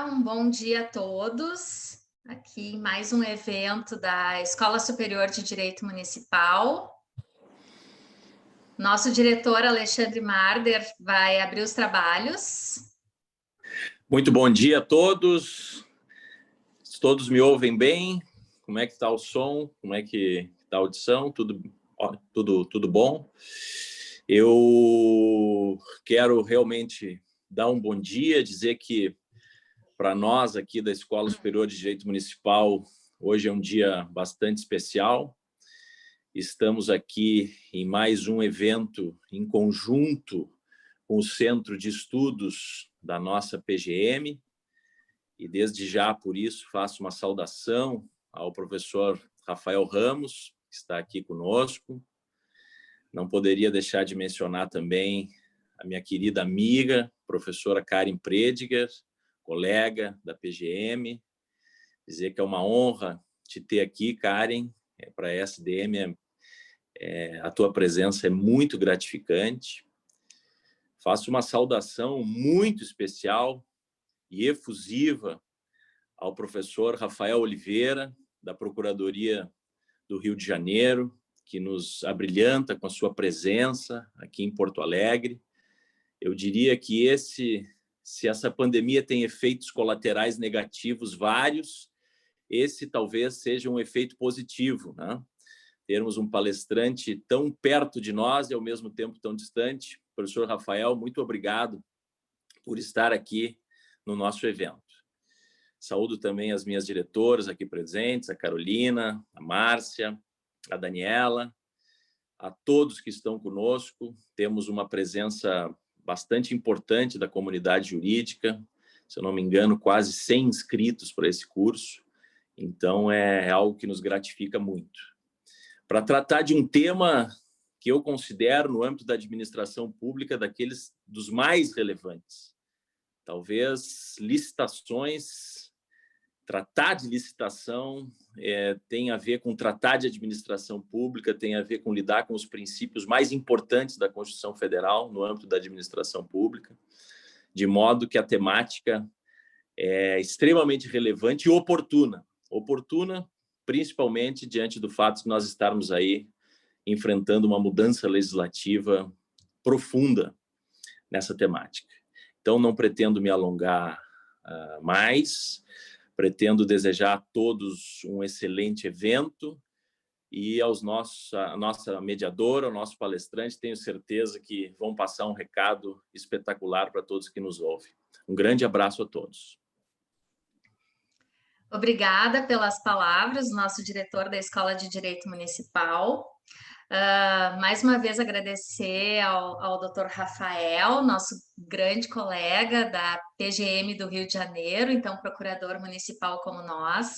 Um bom dia a todos. Aqui em mais um evento da Escola Superior de Direito Municipal. Nosso diretor Alexandre Marder vai abrir os trabalhos. Muito bom dia a todos. Todos me ouvem bem? Como é que está o som? Como é que está a audição? Tudo bom? Eu quero realmente dar um bom dia, dizer que para nós aqui da Escola Superior de Direito Municipal, hoje é um dia bastante especial. Estamos aqui em mais um evento em conjunto com o Centro de Estudos da nossa PGM, e desde já, por isso, faço uma saudação ao professor Rafael Ramos, que está aqui conosco. Não poderia deixar de mencionar também a minha querida amiga, professora Karen Prediger, colega da PGM, dizer que é uma honra te ter aqui, Karen. Para a SDM, a tua presença é muito gratificante. Faço uma saudação muito especial e efusiva ao professor Rafael Oliveira, da Procuradoria do Rio de Janeiro, que nos abrilhanta com a sua presença aqui em Porto Alegre. Eu diria que se essa pandemia tem efeitos colaterais negativos vários, esse talvez seja um efeito positivo, né? Termos um palestrante tão perto de nós e ao mesmo tempo tão distante. Professor Rafael, muito obrigado por estar aqui no nosso evento. Saúdo também as minhas diretoras aqui presentes, a Carolina, a Márcia, a Daniela, a todos que estão conosco. Temos uma presença bastante importante da comunidade jurídica, se eu não me engano, quase 100 inscritos para esse curso. Então, é algo que nos gratifica muito. Para tratar de um tema que eu considero, no âmbito da administração pública, daqueles dos mais relevantes. Talvez licitações, tratar de licitação tem a ver com tratar de administração pública, tem a ver com lidar com os princípios mais importantes da Constituição Federal no âmbito da administração pública, de modo que a temática é extremamente relevante e oportuna. Oportuna, principalmente diante do fato de nós estarmos aí enfrentando uma mudança legislativa profunda nessa temática. Então, não pretendo me alongar mais, pretendo desejar a todos um excelente evento e a nossa mediadora, ao nosso palestrante, tenho certeza que vão passar um recado espetacular para todos que nos ouvem. Um grande abraço a todos. Obrigada pelas palavras, nosso diretor da Escola de Direito Municipal. Mais uma vez agradecer ao Dr. Rafael, nosso grande colega da PGM do Rio de Janeiro, então procurador municipal como nós.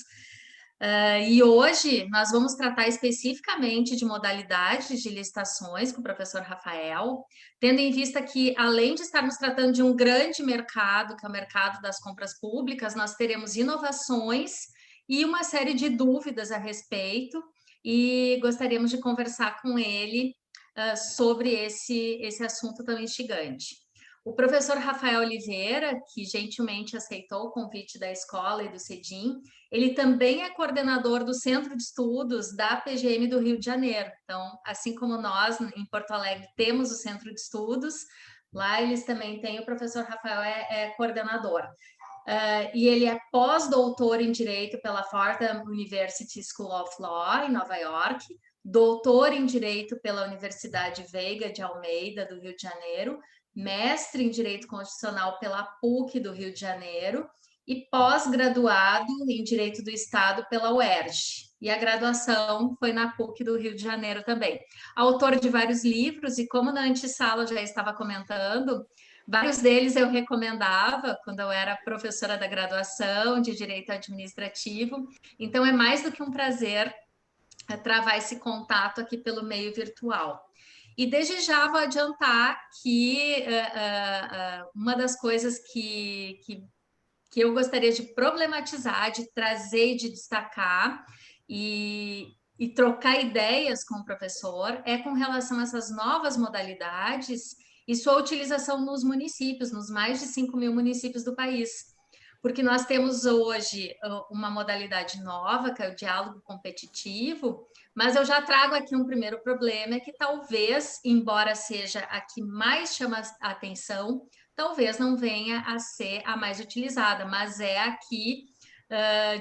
E hoje nós vamos tratar especificamente de modalidades de licitações com o professor Rafael, tendo em vista que, além de estarmos tratando de um grande mercado, que é o mercado das compras públicas, nós teremos inovações e uma série de dúvidas a respeito, e gostaríamos de conversar com ele sobre esse assunto tão instigante. O professor Rafael Oliveira, que gentilmente aceitou o convite da escola e do CEDIM, ele também é coordenador do Centro de Estudos da PGM do Rio de Janeiro. Então, assim como nós, em Porto Alegre, temos o Centro de Estudos, lá eles também têm, o professor Rafael é coordenador. E ele é pós-doutor em Direito pela Fordham University School of Law, em Nova York, doutor em Direito pela Universidade Veiga de Almeida, do Rio de Janeiro, mestre em Direito Constitucional pela PUC do Rio de Janeiro e pós-graduado em Direito do Estado pela UERJ. E a graduação foi na PUC do Rio de Janeiro também. Autor de vários livros, e como na antessala já estava comentando, vários deles eu recomendava quando eu era professora da graduação de Direito Administrativo. Então, é mais do que um prazer travar esse contato aqui pelo meio virtual. E desde já vou adiantar que uma das coisas que eu gostaria de problematizar, de trazer e de destacar e trocar ideias com o professor é com relação a essas novas modalidades e sua utilização nos municípios, nos mais de 5.000 municípios do país. porque nós temos hoje uma modalidade nova, que é o diálogo competitivo, mas eu já trago aqui um primeiro problema, é que talvez, embora seja a que mais chama a atenção, talvez não venha a ser a mais utilizada, mas é a que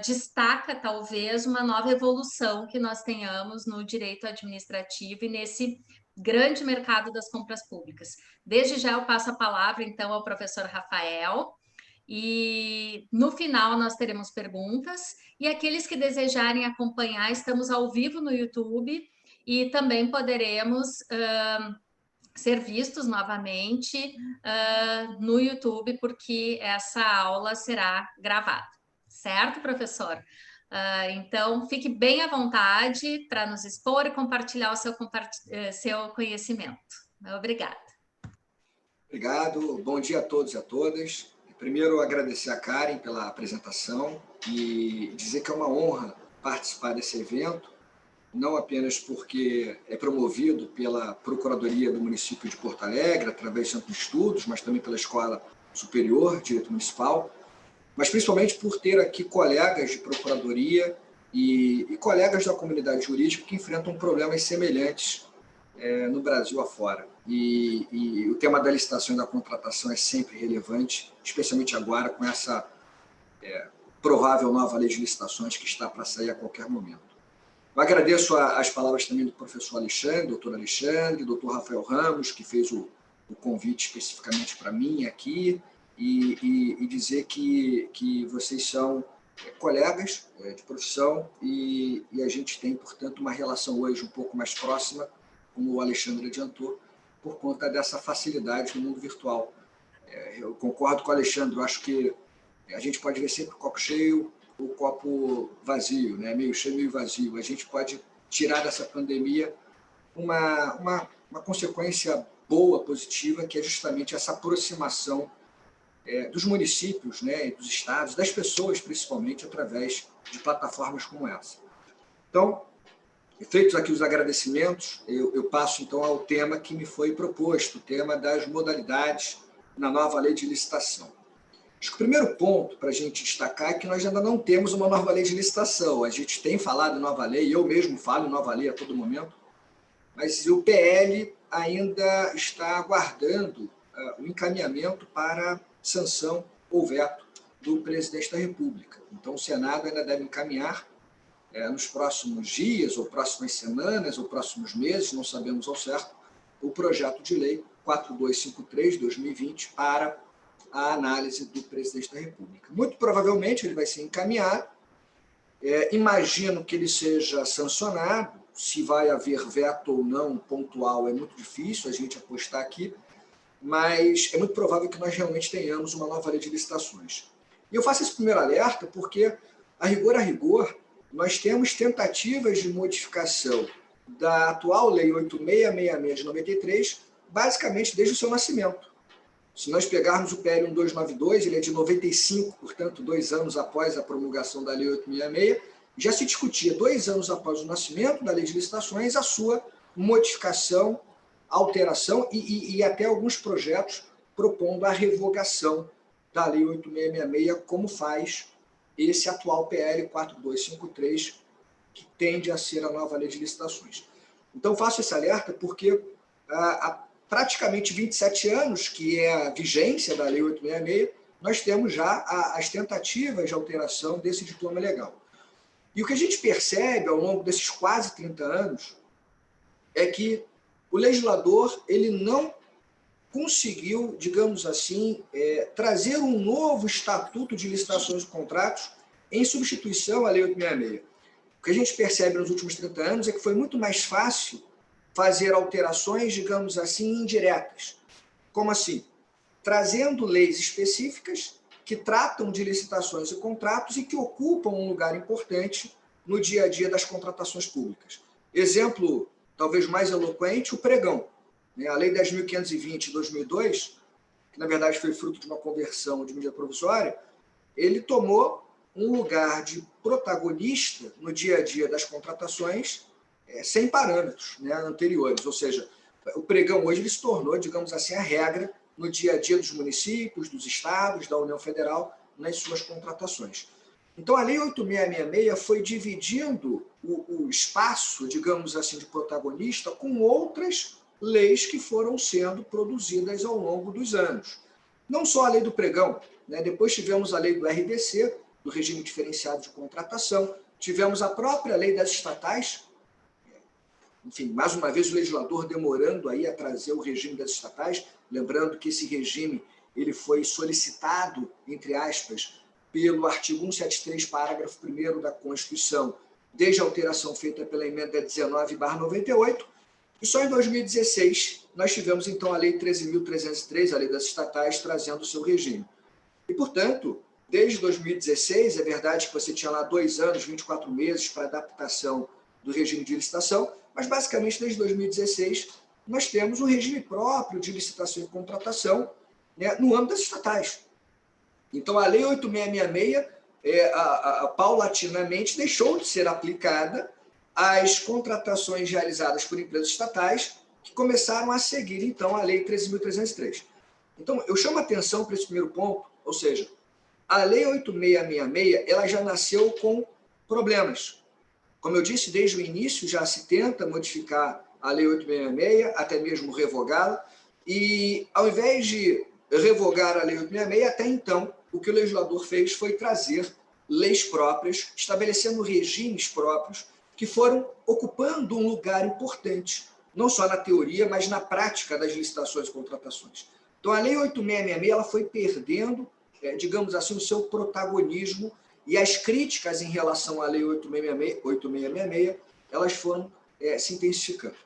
destaca, talvez, uma nova evolução que nós tenhamos no direito administrativo e nesse grande mercado das compras públicas. Desde já eu passo a palavra, então, ao professor Rafael, e no final nós teremos perguntas, e aqueles que desejarem acompanhar, estamos ao vivo no YouTube, e também poderemos ser vistos novamente no YouTube, porque essa aula será gravada. Certo, professor? Então, fique bem à vontade para nos expor e compartilhar o seu conhecimento. Obrigada. Obrigado, bom dia a todos e a todas. Primeiro, agradecer a Karen pela apresentação e dizer que é uma honra participar desse evento, não apenas porque é promovido pela Procuradoria do Município de Porto Alegre, através do Centro de Estudos, mas também pela Escola Superior de Direito Municipal, mas principalmente por ter aqui colegas de Procuradoria e colegas da comunidade jurídica que enfrentam problemas semelhantes no Brasil afora. E o tema da licitação e da contratação é sempre relevante, especialmente agora com essa provável nova lei de licitações que está para sair a qualquer momento. Eu agradeço as palavras também do professor Alexandre, doutor Rafael Ramos, que fez o convite especificamente para mim aqui, e dizer que vocês são colegas de profissão e a gente tem, portanto, uma relação hoje um pouco mais próxima, como o Alexandre adiantou, por conta dessa facilidade no mundo virtual. Eu concordo com o Alexandre, eu acho que a gente pode ver sempre o copo cheio, o copo vazio, né? Meio cheio, meio vazio. A gente pode tirar dessa pandemia uma consequência boa, positiva, que é justamente essa aproximação dos municípios, né, dos estados, das pessoas, principalmente, através de plataformas como essa. Então, feitos aqui os agradecimentos, eu passo, então, ao tema que me foi proposto, o tema das modalidades na nova lei de licitação. Acho que o primeiro ponto para a gente destacar é que nós ainda não temos uma nova lei de licitação. A gente tem falado em nova lei, eu mesmo falo em nova lei a todo momento, mas o PL ainda está aguardando o encaminhamento para sanção ou veto do presidente da República. Então, o Senado ainda deve encaminhar nos próximos dias, ou próximas semanas, ou próximos meses, não sabemos ao certo, o projeto de lei 4253/2020 para a análise do presidente da República. Muito provavelmente ele vai ser encaminhado, imagino que ele seja sancionado, se vai haver veto ou não pontual é muito difícil a gente apostar aqui, mas é muito provável que nós realmente tenhamos uma nova lei de licitações. E eu faço esse primeiro alerta porque, a rigor, nós temos tentativas de modificação da atual Lei 8666 de 93, basicamente desde o seu nascimento. Se nós pegarmos o PL 1292, ele é de 95, portanto, 2 anos após a promulgação da Lei 866, já se discutia 2 anos após o nascimento da Lei de Licitações a sua modificação, alteração e até alguns projetos propondo a revogação da Lei 8666, como faz esse atual PL 4253, que tende a ser a nova Lei de Licitações. Então, faço esse alerta porque há praticamente 27 anos, que é a vigência da Lei 866, nós temos já as tentativas de alteração desse diploma legal. E o que a gente percebe ao longo desses quase 30 anos é que o legislador ele não conseguiu, digamos assim, trazer um novo estatuto de licitações e contratos em substituição à Lei 866. O que a gente percebe nos últimos 30 anos é que foi muito mais fácil fazer alterações, digamos assim, indiretas. Como assim? Trazendo leis específicas que tratam de licitações e contratos e que ocupam um lugar importante no dia a dia das contratações públicas. Exemplo, talvez mais eloquente, o pregão. A Lei 10.520 de 2002, que na verdade foi fruto de uma conversão de medida provisória, ele tomou um lugar de protagonista no dia a dia das contratações sem parâmetros anteriores. Ou seja, o pregão hoje ele se tornou, digamos assim, a regra no dia a dia dos municípios, dos estados, da União Federal, nas suas contratações. Então, a Lei 8666 foi dividindo o espaço, digamos assim, de protagonista com outras leis que foram sendo produzidas ao longo dos anos. Não só a Lei do Pregão, né? Depois tivemos a Lei do RDC, do Regime Diferenciado de Contratação, tivemos a própria Lei das Estatais, enfim, mais uma vez o legislador demorando aí a trazer o regime das estatais, lembrando que esse regime ele foi solicitado, entre aspas, pelo artigo 173, parágrafo 1º da Constituição, desde a alteração feita pela emenda 19/98, e só em 2016 nós tivemos, então, a Lei 13.303, a Lei das Estatais, trazendo o seu regime. E, portanto, desde 2016, é verdade que você tinha lá 2 anos, 24 meses para adaptação do regime de licitação, mas, basicamente, desde 2016, nós temos um regime próprio de licitação e contratação, né, no âmbito das estatais. Então, a Lei 8666, paulatinamente, deixou de ser aplicada às contratações realizadas por empresas estatais, que começaram a seguir, então, a Lei 13.303. Então, eu chamo a atenção para esse primeiro ponto, ou seja, a Lei 8666 ela já nasceu com problemas. Como eu disse, desde o início já se tenta modificar a Lei 8666, até mesmo revogá-la, e ao invés de revogar a Lei 8666, até então, o que o legislador fez foi trazer leis próprias, estabelecendo regimes próprios, que foram ocupando um lugar importante, não só na teoria, mas na prática das licitações e contratações. Então, a Lei 8666 ela foi perdendo, digamos assim, o seu protagonismo, e as críticas em relação à Lei 8666 elas foram se intensificando.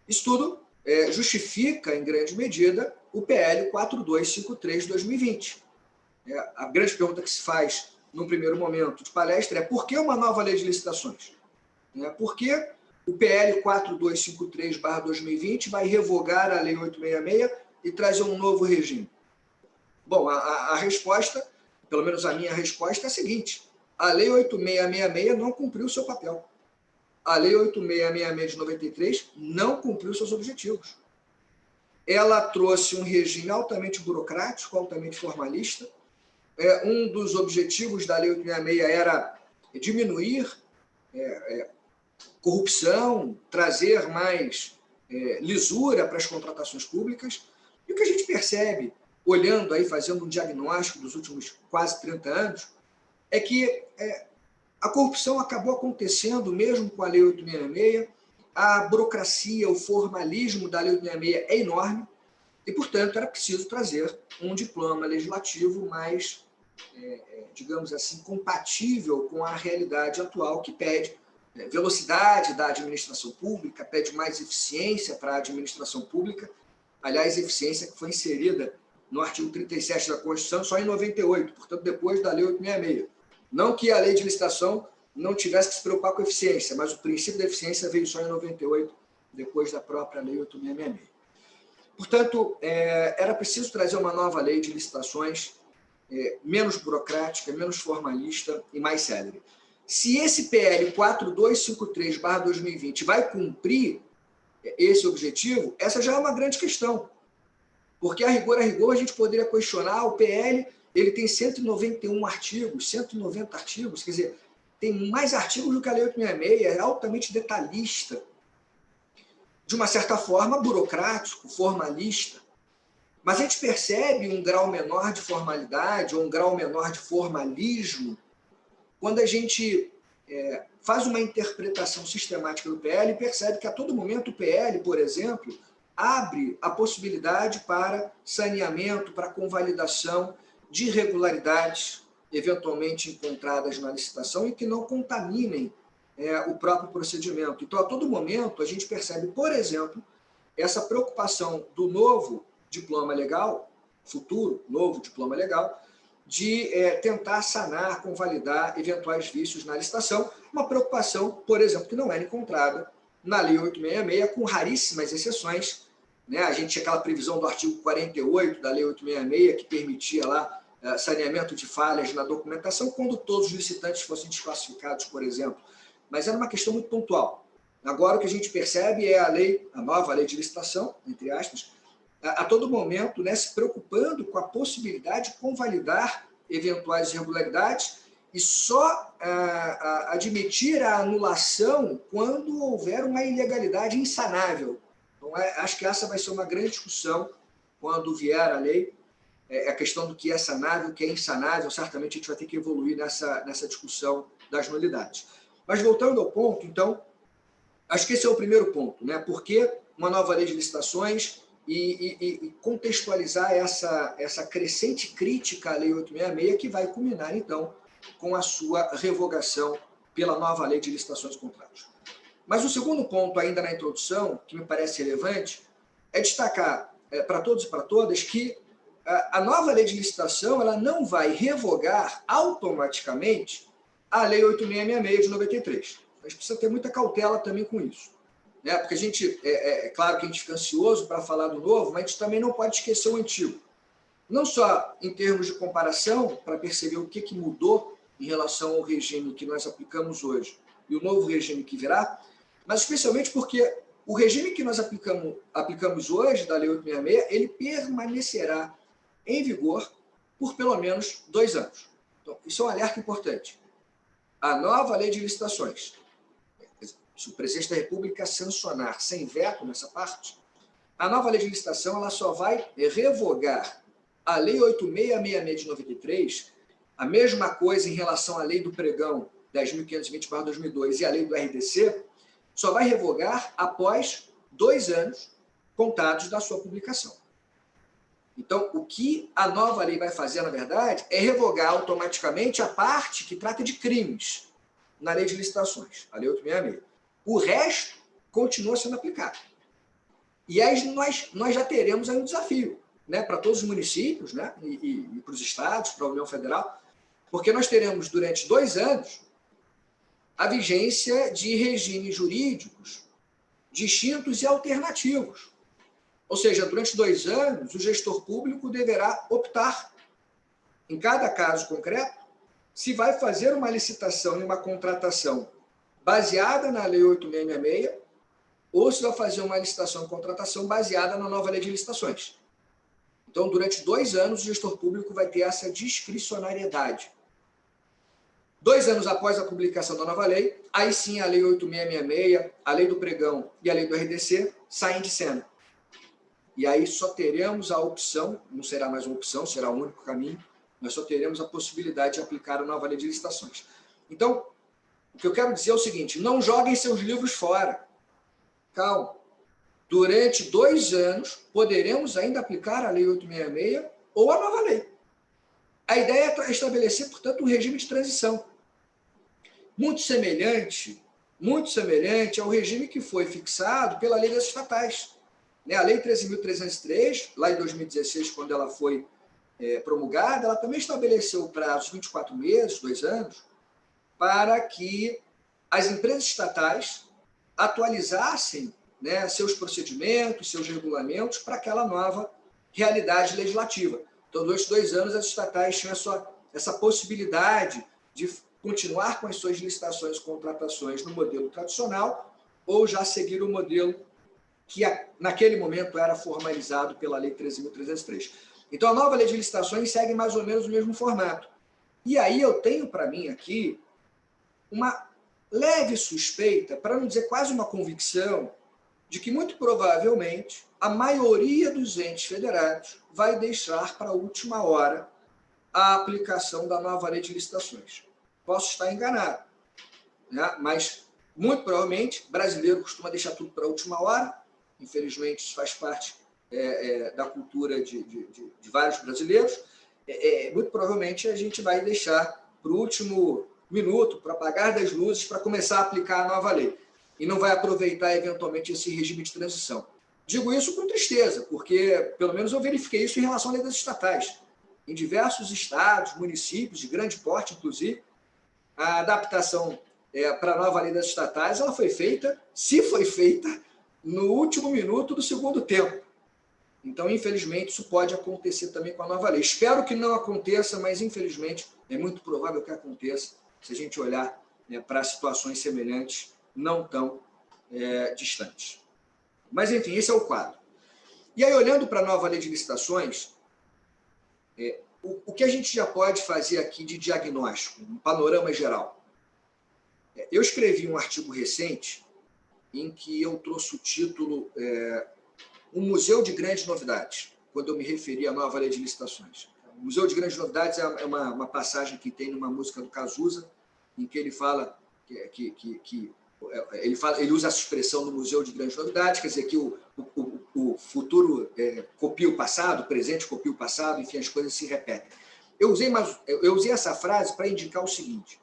Isso tudo justifica, em grande medida, o PL 4253 de 2020. A grande pergunta que se faz, num primeiro momento de palestra, é por que uma nova lei de licitações? Por que o PL 4253/2020 vai revogar a Lei 866 e trazer um novo regime? Bom, a resposta, pelo menos a minha resposta, é a seguinte: a Lei 8666 não cumpriu o seu papel. A Lei 8666 de 93 não cumpriu seus objetivos. Ela trouxe um regime altamente burocrático, altamente formalista. Um dos objetivos da Lei 866 era diminuir corrupção, trazer mais lisura para as contratações públicas. E o que a gente percebe, olhando aí, fazendo um diagnóstico dos últimos quase 30 anos, é que a corrupção acabou acontecendo mesmo com a Lei 866, a burocracia, o formalismo da Lei 866 é enorme, e, portanto, era preciso trazer um diploma legislativo mais, digamos assim, compatível com a realidade atual, que pede velocidade da administração pública, pede mais eficiência para a administração pública. Aliás, eficiência que foi inserida no artigo 37 da Constituição só em 98, portanto, depois da Lei 866. Não que a lei de licitação não tivesse que se preocupar com a eficiência, mas o princípio da eficiência veio só em 98, depois da própria Lei 8666. Portanto, era preciso trazer uma nova lei de licitações menos burocrática, menos formalista e mais célere. Se esse PL 4253/2020 vai cumprir esse objetivo, essa já é uma grande questão. Porque, a rigor, a gente poderia questionar o PL, ele tem 191 artigos, 190 artigos, quer dizer, tem mais artigos do que a Lei 866, é altamente detalhista, de uma certa forma burocrático, formalista. Mas a gente percebe um grau menor de formalidade ou um grau menor de formalismo quando a gente faz uma interpretação sistemática do PL e percebe que a todo momento o PL, por exemplo, abre a possibilidade para saneamento, para convalidação de irregularidades eventualmente encontradas na licitação e que não contaminem o próprio procedimento. Então, a todo momento, a gente percebe, por exemplo, essa preocupação do novo diploma legal, futuro novo diploma legal, de tentar sanar, convalidar eventuais vícios na licitação, uma preocupação, por exemplo, que não era encontrada na Lei 866, com raríssimas exceções. A gente tinha aquela previsão do artigo 48 da Lei 866, que permitia lá saneamento de falhas na documentação, quando todos os licitantes fossem desclassificados, por exemplo. Mas era uma questão muito pontual. Agora, o que a gente percebe é a nova lei de licitação, entre aspas, a todo momento, se preocupando com a possibilidade de convalidar eventuais irregularidades e só admitir a anulação quando houver uma ilegalidade insanável. Então, acho que essa vai ser uma grande discussão quando vier a lei. A questão do que é sanável, o que é insanável, certamente a gente vai ter que evoluir nessa discussão das nulidades. Mas voltando ao ponto, então, acho que esse é o primeiro ponto, né? Por que uma nova lei de licitações e contextualizar essa crescente crítica à Lei 866, que vai culminar, então, com a sua revogação pela nova lei de licitações e contratos. Mas o segundo ponto, ainda na introdução, que me parece relevante, é destacar para todos e para todas que a nova lei de licitação ela não vai revogar automaticamente a Lei 8666 de 93. A gente precisa ter muita cautela também com isso. Né? Porque a gente, claro que a gente fica ansioso para falar do novo, mas a gente também não pode esquecer o antigo. Não só em termos de comparação, para perceber o que mudou em relação ao regime que nós aplicamos hoje e o novo regime que virá, mas especialmente porque o regime que nós aplicamos hoje, da Lei 866, ele permanecerá em vigor por pelo menos 2 anos. Então, isso é um alerta importante. A nova lei de licitações, se o presidente da República sancionar sem veto nessa parte, a nova lei de licitação ela só vai revogar a Lei 8666 de 93, a mesma coisa em relação à Lei do Pregão 10.520/2002 e a Lei do RDC, só vai revogar após 2 anos contados da sua publicação. Então, o que a nova lei vai fazer, na verdade, é revogar automaticamente a parte que trata de crimes na lei de licitações, a Lei 866. O resto continua sendo aplicado. E aí nós já teremos aí um desafio, né, para todos os municípios, né, e para os estados, para a União Federal, porque nós teremos, durante 2 anos, a vigência de regimes jurídicos distintos e alternativos. Ou seja, durante 2 anos, o gestor público deverá optar, em cada caso concreto, se vai fazer uma licitação e uma contratação baseada na Lei 8666 ou se vai fazer uma licitação e contratação baseada na nova Lei de Licitações. Então, durante 2 anos, o gestor público vai ter essa discricionariedade. 2 anos após a publicação da nova lei, aí sim a Lei 8666, a Lei do Pregão e a Lei do RDC saem de cena. E aí só teremos a opção, não será mais uma opção, será o único caminho, nós só teremos a possibilidade de aplicar a nova lei de licitações. Então, o que eu quero dizer é o seguinte, não joguem seus livros fora. Calma. Durante 2 anos, poderemos ainda aplicar a Lei 866 ou a nova lei. A ideia é estabelecer, portanto, um regime de transição. Muito semelhante ao regime que foi fixado pela Lei das Estatais. A Lei 13.303, lá em 2016, quando ela foi promulgada, ela também estabeleceu o prazo de 24 meses, 2 anos, para que as empresas estatais atualizassem, né, seus procedimentos, seus regulamentos para aquela nova realidade legislativa. Então, durante 2 anos, as estatais tinham essa possibilidade de continuar com as suas licitações e contratações no modelo tradicional ou já seguir o modelo que naquele momento era formalizado pela Lei 13.303. Então, a nova lei de licitações segue mais ou menos o mesmo formato. E aí eu tenho para mim aqui uma leve suspeita, para não dizer quase uma convicção, de que muito provavelmente a maioria dos entes federados vai deixar para a última hora a aplicação da nova lei de licitações. Posso estar enganado, né? Mas muito provavelmente brasileiro costuma deixar tudo para a última hora. Infelizmente, isso faz parte da cultura de vários brasileiros. Muito provavelmente a gente vai deixar para o último minuto, para apagar das luzes, para começar a aplicar a nova lei. E não vai aproveitar, eventualmente, esse regime de transição. Digo isso com tristeza, porque, pelo menos, eu verifiquei isso em relação à lei das estatais. Em diversos estados, municípios, de grande porte, inclusive, a adaptação para a nova lei das estatais ela foi feita, se foi feita, no último minuto do segundo tempo. Então, infelizmente, isso pode acontecer também com a nova lei. Espero que não aconteça, mas, infelizmente, é muito provável que aconteça se a gente olhar, né, para situações semelhantes, não tão distantes. Mas, enfim, esse é o quadro. E aí, olhando para a nova lei de licitações, o que a gente já pode fazer aqui de diagnóstico, um panorama geral? Eu escrevi um artigo recente em que eu trouxe o título Um Museu de Grandes Novidades, quando eu me referi à nova lei de licitações. O Museu de Grandes Novidades é uma passagem que tem numa música do Cazuza, em que ele fala ele usa essa expressão no Museu de Grandes Novidades, quer dizer que o futuro copia o passado, o presente copia o passado, enfim, as coisas se repetem. Eu usei essa frase para indicar o seguinte: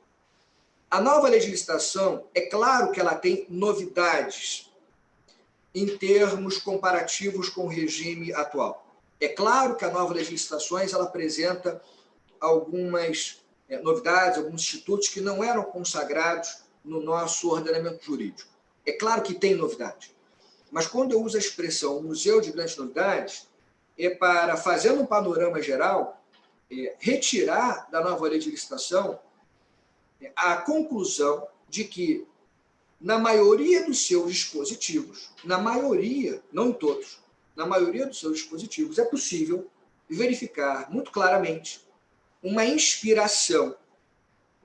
a nova lei de licitação, é claro que ela tem novidades em termos comparativos com o regime atual. É claro que a nova lei de licitações ela apresenta algumas novidades, alguns institutos que não eram consagrados no nosso ordenamento jurídico. É claro que tem novidade. Mas quando eu uso a expressão Museu de Grandes Novidades, é para, fazendo um panorama geral, retirar da nova lei de licitação a conclusão de que, na maioria dos seus dispositivos, na maioria, não em todos, na maioria dos seus dispositivos, é possível verificar muito claramente uma inspiração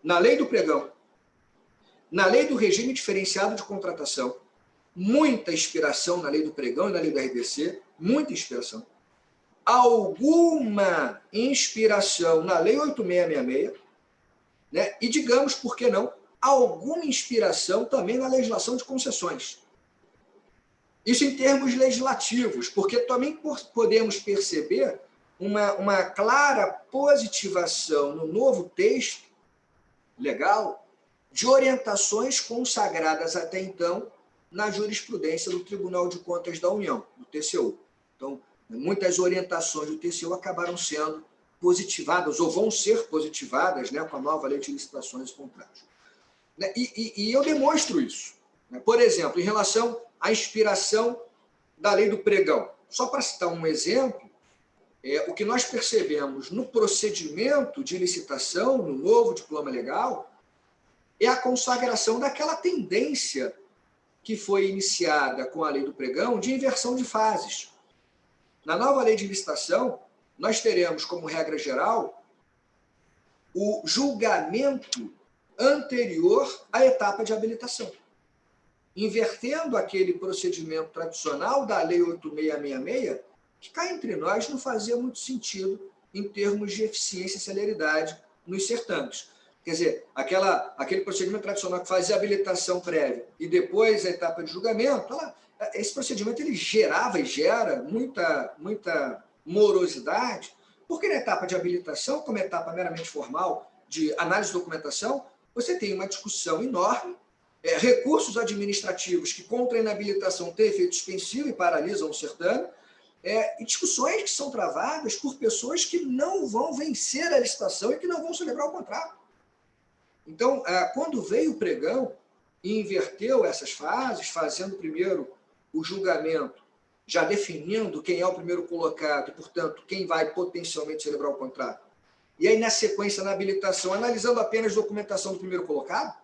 na lei do pregão, na lei do regime diferenciado de contratação, muita inspiração na lei do pregão e na lei do RDC, muita inspiração, alguma inspiração na lei 8666, né? E, digamos, por que não, alguma inspiração também na legislação de concessões. Isso em termos legislativos, porque também podemos perceber uma clara positivação no novo texto legal de orientações consagradas até então na jurisprudência do Tribunal de Contas da União, do TCU. Então, muitas orientações do TCU acabaram sendo positivadas, ou vão ser positivadas, né, com a nova lei de licitações e contratos. E eu demonstro isso. Por exemplo, em relação à inspiração da lei do pregão. Só para citar um exemplo, o que nós percebemos no procedimento de licitação, no novo diploma legal, é a consagração daquela tendência que foi iniciada com a lei do pregão de inversão de fases. Na nova lei de licitação, nós teremos como regra geral o julgamento anterior à etapa de habilitação, invertendo aquele procedimento tradicional da lei 8666, que cá entre nós não fazia muito sentido em termos de eficiência e celeridade nos certames. Quer dizer, aquele procedimento tradicional que fazia habilitação prévia e depois a etapa de julgamento, esse procedimento ele gerava e gera muita morosidade, porque na etapa de habilitação, como etapa meramente formal de análise de documentação, você tem uma discussão enorme, recursos administrativos que contra a inabilitação têm efeito suspensivo e paralisam o certame, e discussões que são travadas por pessoas que não vão vencer a licitação e que não vão celebrar o contrato. Então, quando veio o pregão e inverteu essas fases, fazendo primeiro o julgamento, já definindo quem é o primeiro colocado e, portanto, quem vai potencialmente celebrar o contrato, e aí, na sequência, na habilitação, analisando apenas a documentação do primeiro colocado,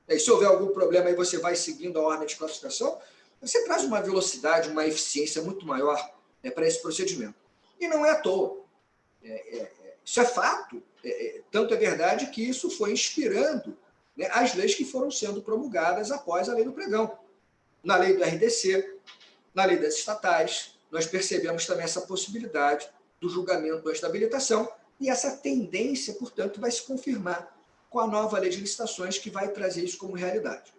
e se houver algum problema, aí você vai seguindo a ordem de classificação, você traz uma velocidade, uma eficiência muito maior para esse procedimento. E não é à toa. Isso é fato. Tanto é verdade que isso foi inspirando, né, as leis que foram sendo promulgadas após a lei do pregão. Na lei do RDC, na lei das estatais, nós percebemos também essa possibilidade do julgamento antes da habilitação, e essa tendência, portanto, vai se confirmar com a nova lei de licitações, que vai trazer isso como realidade.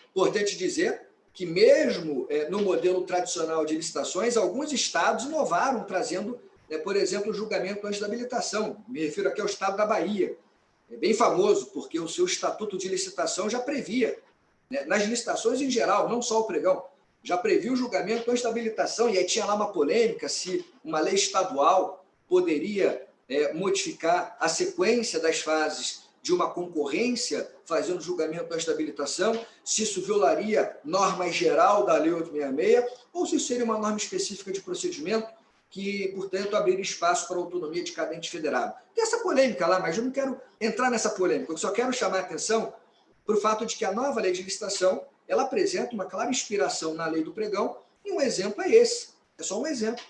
Importante dizer que, mesmo no modelo tradicional de licitações, alguns estados inovaram, trazendo, por exemplo, o julgamento antes da habilitação. Me refiro aqui ao estado da Bahia. É bem famoso, porque o seu estatuto de licitação já previa, nas licitações em geral, não só o pregão, já previa o julgamento antes da habilitação, e aí tinha lá uma polêmica se uma lei estadual poderia modificar a sequência das fases de uma concorrência, fazendo julgamento antes da habilitação, se isso violaria norma geral da lei 866, ou se seria uma norma específica de procedimento que, portanto, abriria espaço para a autonomia de cada ente federado. Tem essa polêmica lá, mas eu não quero entrar nessa polêmica, eu só quero chamar a atenção para o fato de que a nova lei de licitação ela apresenta uma clara inspiração na lei do pregão, e um exemplo é esse. É só um exemplo.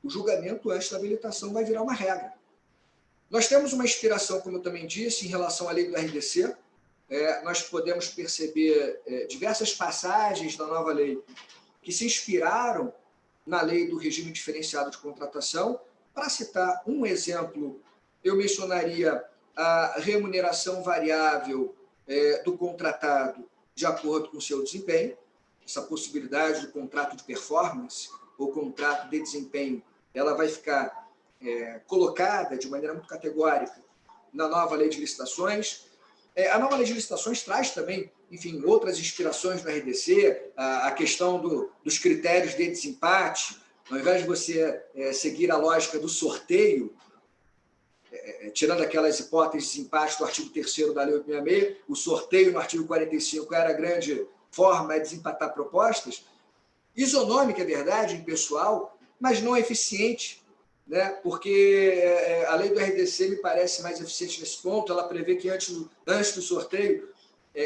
O julgamento antes da habilitação vai virar uma regra. Nós temos uma inspiração, como eu também disse, em relação à lei do RDC. Nós podemos perceber diversas passagens da nova lei que se inspiraram na lei do regime diferenciado de contratação. Para citar um exemplo, eu mencionaria a remuneração variável do contratado de acordo com o seu desempenho, essa possibilidade do contrato de performance ou contrato de desempenho, ela vai ficar colocada de maneira muito categórica na nova lei de licitações. A nova lei de licitações traz também, enfim, outras inspirações no RDC, a questão dos critérios de desempate. Ao invés de você seguir a lógica do sorteio, tirando aquelas hipóteses de empate do artigo 3º da Lei 866, o sorteio no artigo 45 era a grande forma de desempatar propostas. Isonômica, é verdade, impessoal, mas não eficiente, né? Porque a lei do RDC me parece mais eficiente nesse ponto. Ela prevê que antes do sorteio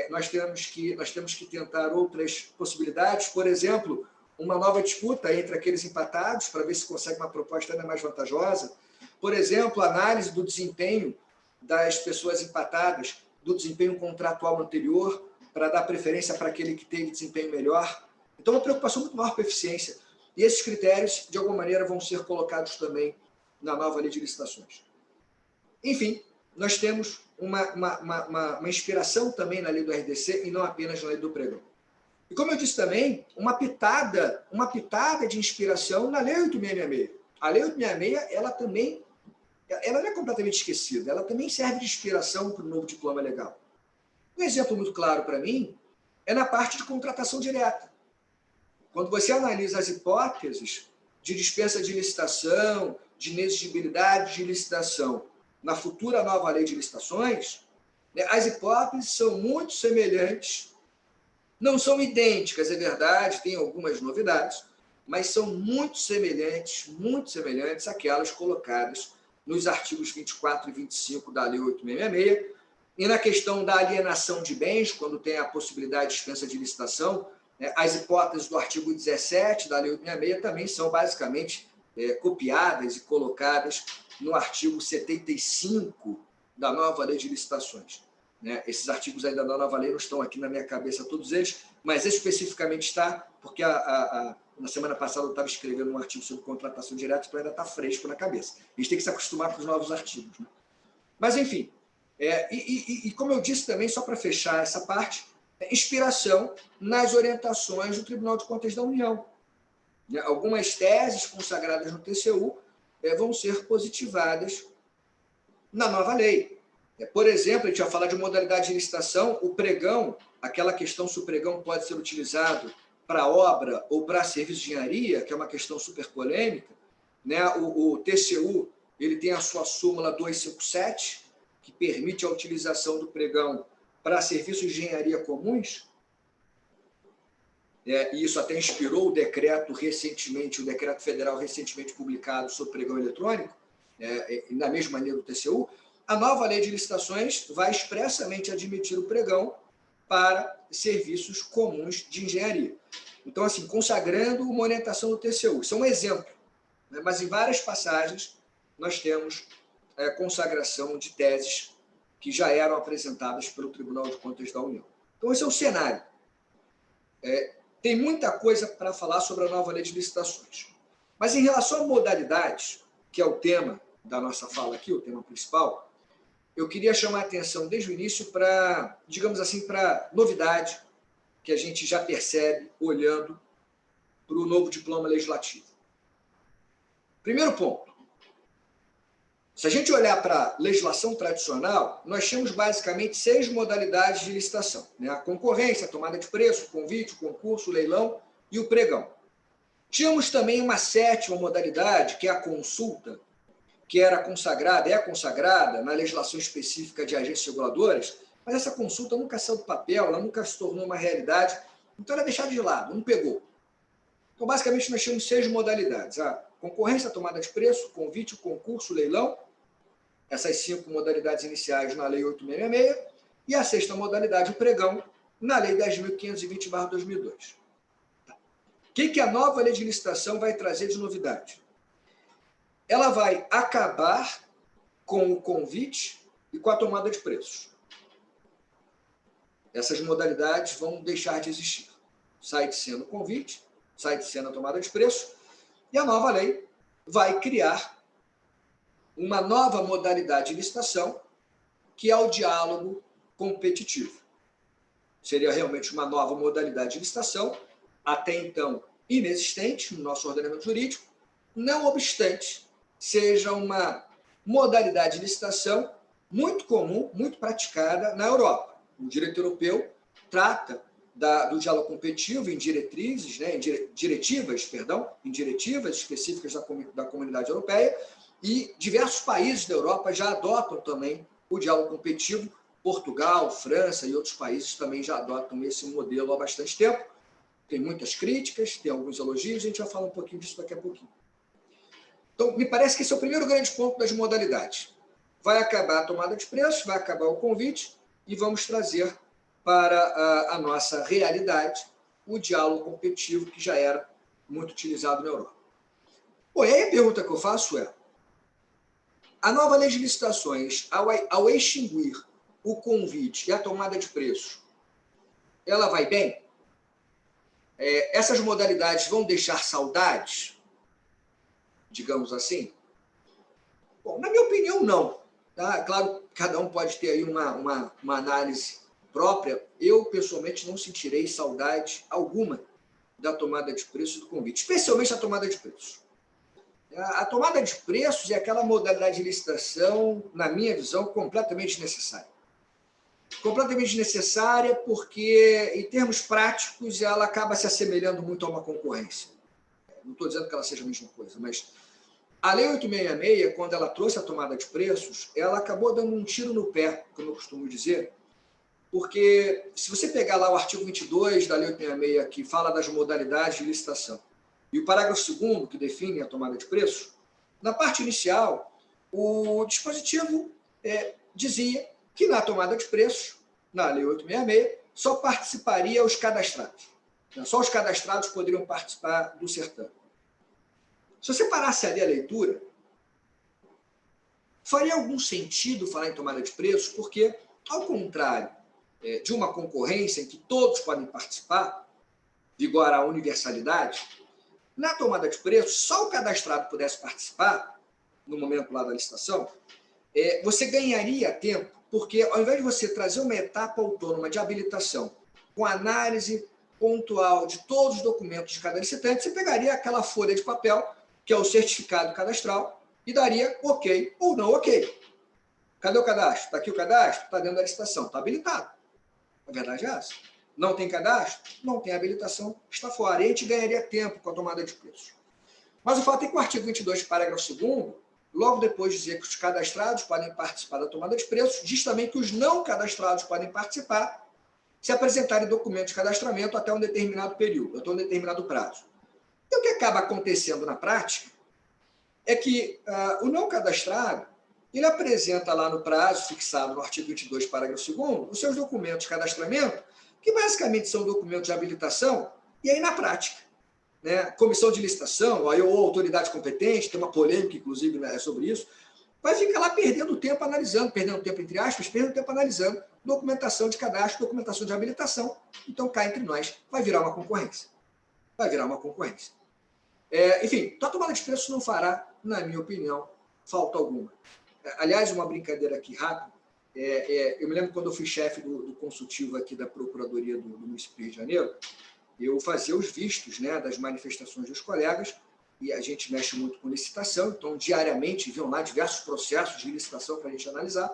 nós temos que tentar outras possibilidades, por exemplo, uma nova disputa entre aqueles empatados para ver se consegue uma proposta ainda mais vantajosa. Por exemplo, análise do desempenho das pessoas empatadas, do desempenho contratual anterior, para dar preferência para aquele que teve desempenho melhor. Então, uma preocupação muito maior com a eficiência. E esses critérios, de alguma maneira, vão ser colocados também na nova lei de licitações. Enfim, nós temos uma inspiração também na lei do RDC e não apenas na lei do pregão. E, como eu disse também, uma pitada de inspiração na lei 8666. A lei 866, ela não é completamente esquecida, ela também serve de inspiração para o novo diploma legal. Um exemplo muito claro para mim é na parte de contratação direta. Quando você analisa as hipóteses de dispensa de licitação, de inexigibilidade de licitação na futura nova lei de licitações, as hipóteses são muito semelhantes, não são idênticas, é verdade, tem algumas novidades, mas são muito semelhantes àquelas colocadas nos artigos 24 e 25 da Lei 8666, e na questão da alienação de bens, quando tem a possibilidade de dispensa de licitação, as hipóteses do artigo 17 da Lei 866 também são basicamente copiadas e colocadas no artigo 75 da nova Lei de Licitações. Esses artigos ainda da nova lei não estão aqui na minha cabeça, todos eles, mas especificamente está, porque na semana passada eu estava escrevendo um artigo sobre contratação direta, então ainda está fresco na cabeça. A gente tem que se acostumar com os novos artigos. Né? Mas, enfim, como eu disse também, só para fechar essa parte, inspiração nas orientações do Tribunal de Contas da União. Algumas teses consagradas no TCU vão ser positivadas na nova lei. Por exemplo, a gente vai falar de modalidade de licitação, o pregão, aquela questão se o pregão pode ser utilizado para obra ou para serviço de engenharia, que é uma questão super polêmica. O TCU ele tem a sua súmula 257, que permite a utilização do pregão para serviços de engenharia comuns, e isso até inspirou o decreto federal recentemente publicado sobre pregão eletrônico, na mesma maneira do TCU. A nova lei de licitações vai expressamente admitir o pregão para serviços comuns de engenharia. Então, assim, consagrando uma orientação do TCU. Isso é um exemplo, mas em várias passagens nós temos consagração de teses que já eram apresentadas pelo Tribunal de Contas da União. Então, esse é o cenário. Tem muita coisa para falar sobre a nova lei de licitações. Mas, em relação a modalidades, que é o tema da nossa fala aqui, o tema principal, eu queria chamar a atenção desde o início para, digamos assim, para novidade que a gente já percebe olhando para o novo diploma legislativo. Primeiro ponto. Se a gente olhar para a legislação tradicional, nós temos basicamente 6 modalidades de licitação. A concorrência, a tomada de preço, o convite, o concurso, o leilão e o pregão. Tínhamos também uma 7ª modalidade, que é a consulta, que é consagrada na legislação específica de agências reguladoras, mas essa consulta nunca saiu do papel, ela nunca se tornou uma realidade, então ela é deixada de lado, não pegou. Então, basicamente, nós temos 6 modalidades. A concorrência, a tomada de preço, o convite, o concurso, o leilão, essas 5 modalidades iniciais na Lei 866, e a 6ª modalidade, o pregão, na Lei 10.520/2002. O que a nova lei de licitação vai trazer de novidade? Ela vai acabar com o convite e com a tomada de preços. Essas modalidades vão deixar de existir. Sai de cena o convite, sai de cena a tomada de preços, e a nova lei vai criar uma nova modalidade de licitação, que é o diálogo competitivo. Seria realmente uma nova modalidade de licitação, até então inexistente no nosso ordenamento jurídico, não obstante, seja uma modalidade de licitação muito comum, muito praticada na Europa. O direito europeu trata do diálogo competitivo em diretrizes, em diretivas específicas da Comunidade Europeia, e diversos países da Europa já adotam também o diálogo competitivo. Portugal, França e outros países também já adotam esse modelo há bastante tempo. Tem muitas críticas, tem alguns elogios, a gente vai falar um pouquinho disso daqui a pouquinho. Então, me parece que esse é o primeiro grande ponto das modalidades. Vai acabar a tomada de preços, vai acabar o convite, e vamos trazer para a nossa realidade o diálogo competitivo, que já era muito utilizado na Europa. Bom, e aí a pergunta que eu faço é: a nova lei de licitações, ao extinguir o convite e a tomada de preço, ela vai bem? Essas modalidades vão deixar saudades, digamos assim? Bom, na minha opinião, não. Tá? Claro, cada um pode ter aí uma análise própria. Eu, pessoalmente, não sentirei saudade alguma da tomada de preços do convite, especialmente a tomada de preços. A tomada de preços é aquela modalidade de licitação, na minha visão, completamente necessária. Completamente necessária porque, em termos práticos, ela acaba se assemelhando muito a uma concorrência. Não estou dizendo que ela seja a mesma coisa, mas a Lei 866, quando ela trouxe a tomada de preços, ela acabou dando um tiro no pé, como eu costumo dizer, porque se você pegar lá o artigo 22 da Lei 866, que fala das modalidades de licitação, e o parágrafo 2º, que define a tomada de preços, na parte inicial, o dispositivo dizia que na tomada de preços, na Lei 866, só participaria os cadastrados. Só os cadastrados poderiam participar do certame. Se você parasse ali a leitura, faria algum sentido falar em tomada de preços, porque, ao contrário de uma concorrência em que todos podem participar, vigora a universalidade, na tomada de preços, só o cadastrado pudesse participar, no momento lá da licitação, você ganharia tempo, porque ao invés de você trazer uma etapa autônoma de habilitação com análise pontual de todos os documentos de cada licitante, você pegaria aquela folha de papel, que é o certificado cadastral, e daria ok ou não ok. Cadê o cadastro? Está aqui o cadastro? Está dentro da licitação. Está habilitado. A verdade é essa. Não tem cadastro? Não tem habilitação, está fora. E a gente ganharia tempo com a tomada de preços. Mas o fato é que o artigo 22, parágrafo 2º, logo depois de dizer que os cadastrados podem participar da tomada de preços, diz também que os não cadastrados podem participar se apresentarem documentos de cadastramento até um determinado período, até um determinado prazo. E o que acaba acontecendo na prática é que o não cadastrado, ele apresenta lá no prazo fixado no artigo 22, parágrafo 2º, os seus documentos de cadastramento, que basicamente são documentos de habilitação, e aí na prática, comissão de licitação, ou autoridade competente, tem uma polêmica, inclusive, sobre isso, vai ficar lá perdendo tempo analisando, perdendo tempo entre aspas, perdendo tempo analisando documentação de cadastro, documentação de habilitação. Então, cá entre nós, vai virar uma concorrência. Vai virar uma concorrência. Enfim, a tomada de preços não fará, na minha opinião, falta alguma. Aliás, uma brincadeira aqui rápida, eu me lembro quando eu fui chefe do consultivo aqui da Procuradoria do município do Rio de Janeiro, eu fazia os vistos das manifestações dos colegas, e a gente mexe muito com licitação, então diariamente vinham lá diversos processos de licitação para a gente analisar.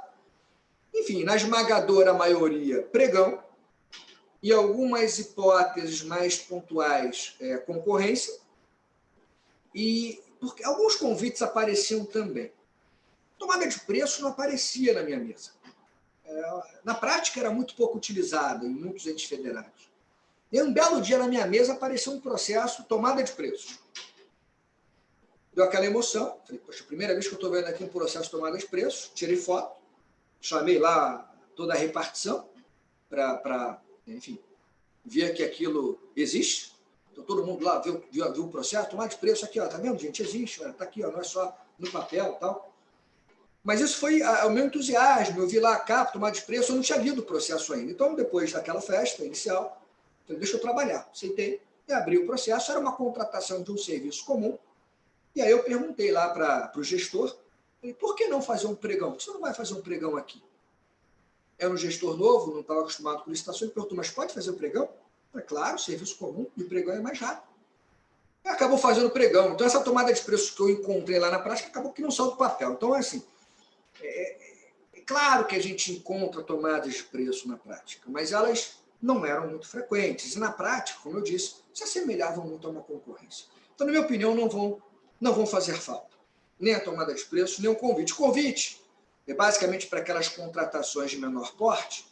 Enfim, na esmagadora maioria, pregão, e algumas hipóteses mais pontuais, concorrência, e porque alguns convites apareciam também. Tomada de preço não aparecia na minha mesa. Na prática, era muito pouco utilizada em muitos entes federados. E um belo dia na minha mesa apareceu um processo, tomada de preços. Deu aquela emoção. Falei, poxa, primeira vez que eu estou vendo aqui um processo de tomada de preços, tirei foto, chamei lá toda a repartição para, enfim, ver que aquilo existe. Então, todo mundo lá viu o processo, tomada de preço aqui, ó, tá vendo, gente? Existe, está aqui, ó, não é só no papel e tal. Mas isso foi o meu entusiasmo. Eu vi lá a capa, tomada de preço, eu não tinha lido o processo ainda. Então, depois daquela festa inicial, falei, deixa eu trabalhar. Aceitei e abri o processo. Era uma contratação de um serviço comum. E aí eu perguntei lá para o gestor, falei, por que não fazer um pregão? Por que você não vai fazer um pregão aqui? Era um gestor novo, não estava acostumado com licitação. Ele perguntou, mas pode fazer o pregão? Eu falei, claro, serviço comum, e o pregão é mais rápido. E acabou fazendo o pregão. Então, essa tomada de preço que eu encontrei lá na prática acabou que não saiu do papel. Então, assim, é claro que a gente encontra tomadas de preço na prática, mas elas não eram muito frequentes. E na prática, como eu disse, se assemelhavam muito a uma concorrência. Então, na minha opinião, não vão fazer falta. Nem a tomada de preço, nem o convite. O convite é basicamente para aquelas contratações de menor porte.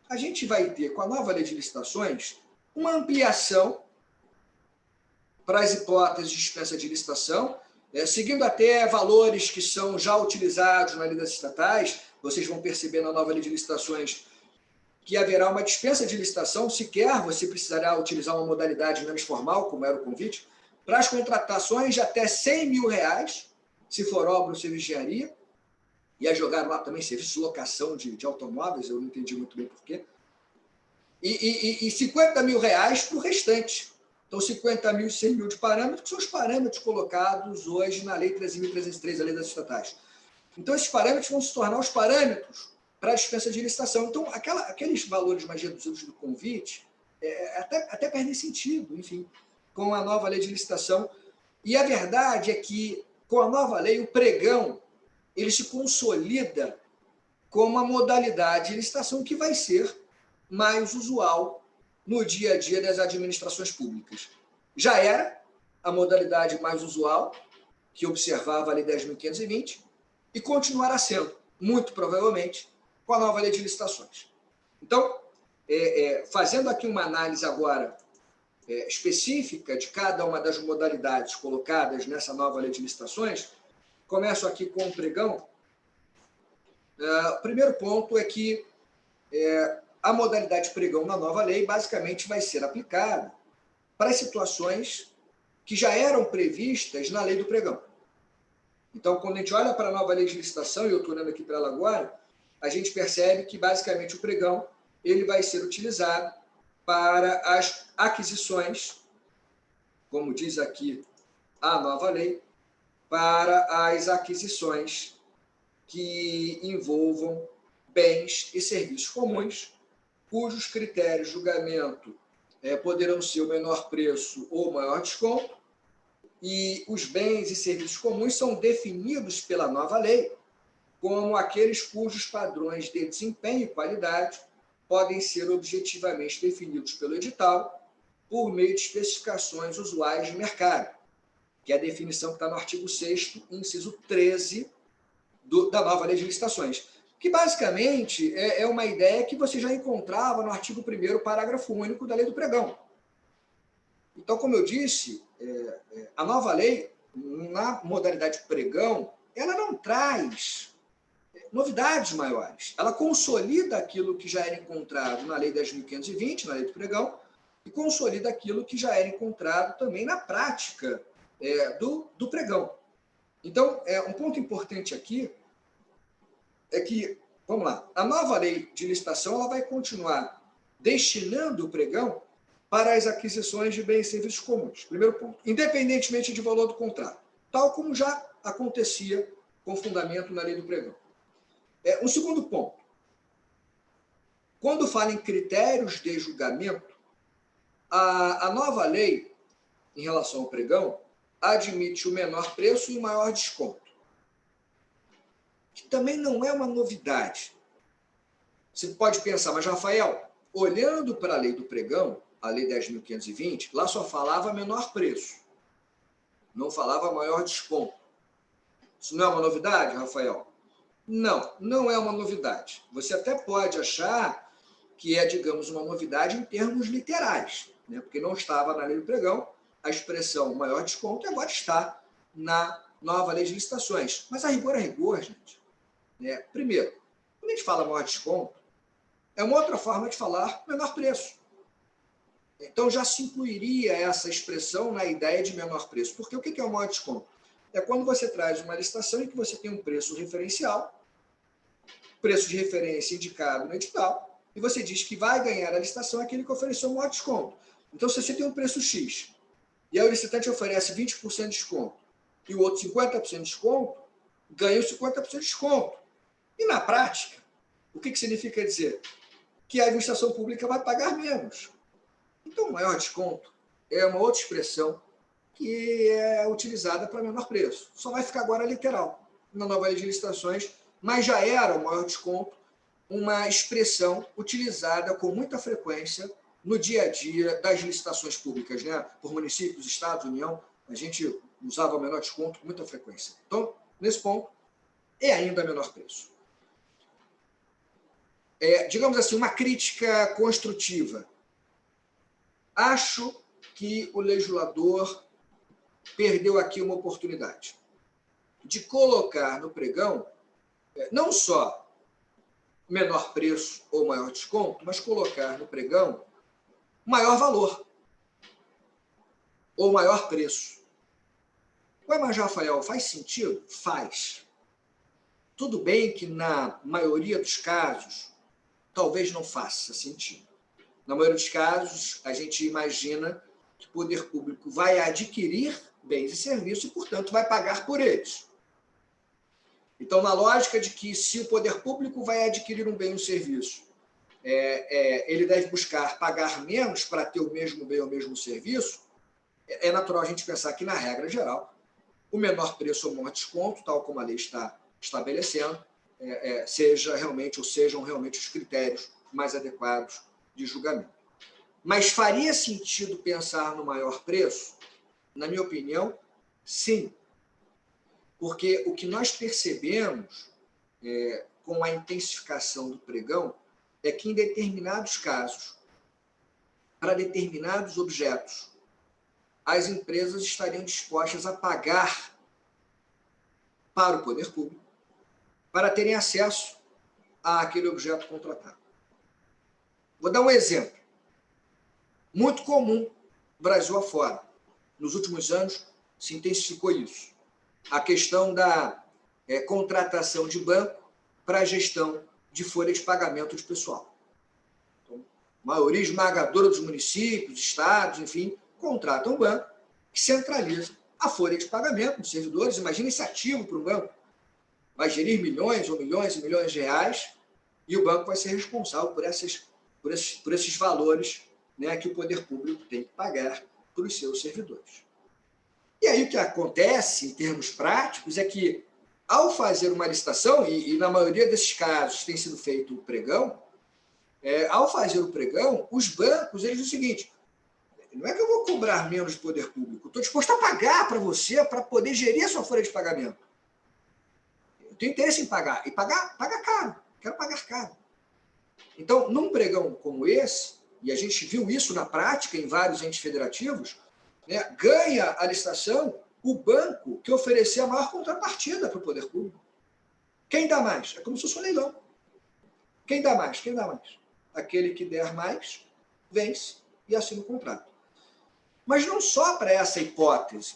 A gente vai ter, com a nova lei de licitações, uma ampliação para as hipóteses de dispensa de licitação, seguindo até valores que são já utilizados na lei das estatais. Vocês vão perceber na nova lei de licitações que haverá uma dispensa de licitação, sequer você precisará utilizar uma modalidade menos formal, como era o convite, para as contratações de até R$100 mil, se for obra ou serviço de engenharia. Ia jogar lá também serviço de locação de automóveis, eu não entendi muito bem porquê. E R$50 mil para o restante. Então, 50 mil e 100 mil de parâmetros, que são os parâmetros colocados hoje na Lei 13.303, a Lei das Estatais. Então, esses parâmetros vão se tornar os parâmetros para a dispensa de licitação. Então, aqueles valores mais reduzidos do convite até perdem sentido, enfim, com a nova Lei de Licitação. E a verdade é que, com a nova lei, o pregão ele se consolida como uma modalidade de licitação que vai ser mais usual no dia a dia das administrações públicas. Já era a modalidade mais usual, que observava a Lei 10.520, e continuará sendo, muito provavelmente, com a nova Lei de Licitações. Então, fazendo aqui uma análise agora específica de cada uma das modalidades colocadas nessa nova Lei de Licitações, começo aqui com o pregão. O primeiro ponto é que a modalidade pregão na nova lei basicamente vai ser aplicada para as situações que já eram previstas na lei do pregão. Então, quando a gente olha para a nova lei de licitação, e eu estou olhando aqui para ela agora, a gente percebe que basicamente o pregão ele vai ser utilizado para as aquisições, como diz aqui a nova lei, para as aquisições que envolvam bens e serviços comuns, cujos critérios de julgamento poderão ser o menor preço ou o maior desconto, e os bens e serviços comuns são definidos pela nova lei como aqueles cujos padrões de desempenho e qualidade podem ser objetivamente definidos pelo edital por meio de especificações usuais de mercado, que é a definição que está no artigo 6º, inciso 13 da nova lei de licitações, que basicamente é uma ideia que você já encontrava no artigo 1º, parágrafo único da lei do pregão. Então, como eu disse, a nova lei, na modalidade pregão, ela não traz novidades maiores. Ela consolida aquilo que já era encontrado na lei 10.520, na lei do pregão, e consolida aquilo que já era encontrado também na prática do pregão. Então, um ponto importante aqui é que, vamos lá, a nova lei de licitação ela vai continuar destinando o pregão para as aquisições de bens e serviços comuns. Primeiro ponto, independentemente de valor do contrato, tal como já acontecia com fundamento na lei do pregão. Um segundo ponto, quando fala em critérios de julgamento, a nova lei, em relação ao pregão, admite o menor preço e o maior desconto, que também não é uma novidade. Você pode pensar, mas Rafael, olhando para a lei do pregão, a lei 10.520, lá só falava menor preço, não falava maior desconto. Isso não é uma novidade, Rafael? Não, não é uma novidade. Você até pode achar que é, digamos, uma novidade em termos literais, né? Porque não estava na lei do pregão a expressão maior desconto e agora está na nova lei de licitações. Mas a rigor, gente. Primeiro, quando a gente fala maior desconto, é uma outra forma de falar menor preço. Então, já se incluiria essa expressão na ideia de menor preço. Porque o que é o maior desconto? É quando você traz uma licitação em que você tem um preço referencial preço de referência indicado no edital, e você diz que vai ganhar a licitação aquele que ofereceu o maior desconto. Então, se você tem um preço X, e aí o licitante oferece 20% de desconto, e o outro 50% de desconto, ganha os 50% de desconto. E, na prática, o que significa dizer? Que a administração pública vai pagar menos. Então, o maior desconto é uma outra expressão que é utilizada para menor preço. Só vai ficar agora literal na nova lei de licitações, mas já era o maior desconto uma expressão utilizada com muita frequência no dia a dia das licitações públicas, né? Por municípios, estados, União, a gente usava o menor desconto com muita frequência. Então, nesse ponto, é ainda menor preço. Digamos assim, uma crítica construtiva. Acho que o legislador perdeu aqui uma oportunidade de colocar no pregão não só menor preço ou maior desconto, mas colocar no pregão maior valor ou maior preço. Ué, mas, Rafael, faz sentido? Faz. Tudo bem que, na maioria dos casos, talvez não faça sentido. Na maioria dos casos, a gente imagina que o poder público vai adquirir bens e serviços e, portanto, vai pagar por eles. Então, na lógica de que, se o poder público vai adquirir um bem ou um serviço, ele deve buscar pagar menos para ter o mesmo bem ou o mesmo serviço, é natural a gente pensar que, na regra geral, o menor preço ou o maior desconto, tal como a lei está estabelecendo, sejam realmente os critérios mais adequados de julgamento. Mas faria sentido pensar no maior preço? Na minha opinião, sim. Porque o que nós percebemos com a intensificação do pregão é que, em determinados casos, para determinados objetos, as empresas estariam dispostas a pagar para o poder público para terem acesso àquele objeto contratado. Vou dar um exemplo. Muito comum, Brasil afora. Nos últimos anos, se intensificou isso. A questão da contratação de banco para a gestão de folha de pagamento de pessoal. Então, a maioria esmagadora dos municípios, estados, enfim, contratam um banco que centraliza a folha de pagamento dos servidores. Imagina esse ativo para um banco. Vai gerir milhões ou milhões e milhões de reais e o banco vai ser responsável por esses valores, né, que o poder público tem que pagar para os seus servidores. E aí o que acontece, em termos práticos, é que, ao fazer uma licitação, e na maioria desses casos tem sido feito o pregão, ao fazer o pregão, os bancos, eles dizem o seguinte: não é que eu vou cobrar menos do poder público, estou disposto a pagar para você para poder gerir a sua folha de pagamento. Eu tenho interesse em pagar, e paga caro, quero pagar caro. Então, num pregão como esse, e a gente viu isso na prática em vários entes federativos, né, ganha a licitação o banco que oferecer a maior contrapartida para o poder público. Quem dá mais? É como se fosse um leilão. Quem dá mais? Quem dá mais? Aquele que der mais, vence e assina o contrato. Mas não só para essa hipótese.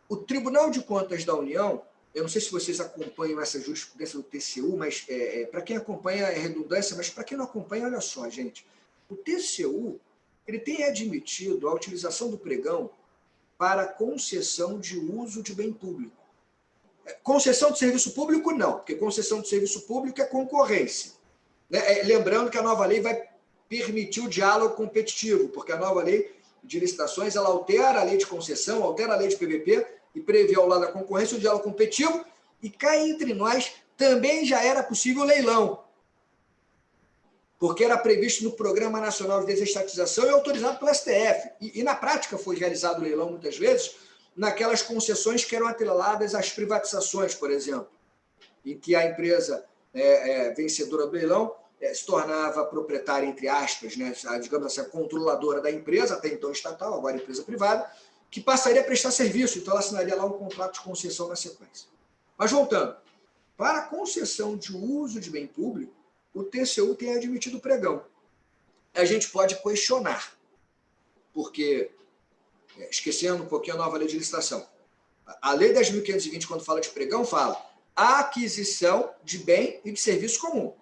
O Tribunal de Contas da União, eu não sei se vocês acompanham essa jurisprudência do TCU, mas para quem acompanha é redundância, mas para quem não acompanha, olha só, gente. O TCU ele tem admitido a utilização do pregão para concessão de uso de bem público. Concessão de serviço público, não, porque concessão de serviço público é concorrência. Lembrando que a nova lei vai permitir o diálogo competitivo, porque a nova lei de licitações ela altera a lei de concessão, altera a lei de PVP e prevê ao lado da concorrência o diálogo competitivo, e cá entre nós também já era possível leilão, porque era previsto no Programa Nacional de Desestatização e autorizado pelo STF. E na prática foi realizado o leilão, muitas vezes, naquelas concessões que eram atreladas às privatizações, por exemplo, em que a empresa vencedora do leilão se tornava proprietária, entre aspas, né, digamos assim, a controladora da empresa, até então estatal, agora empresa privada, que passaria a prestar serviço, então ela assinaria lá um contrato de concessão na sequência. Mas voltando, para a concessão de uso de bem público, o TCU tem admitido o pregão. A gente pode questionar, porque, esquecendo um pouquinho a nova lei de licitação, a lei 10.520, quando fala de pregão, fala: a aquisição de bem e de serviço comum.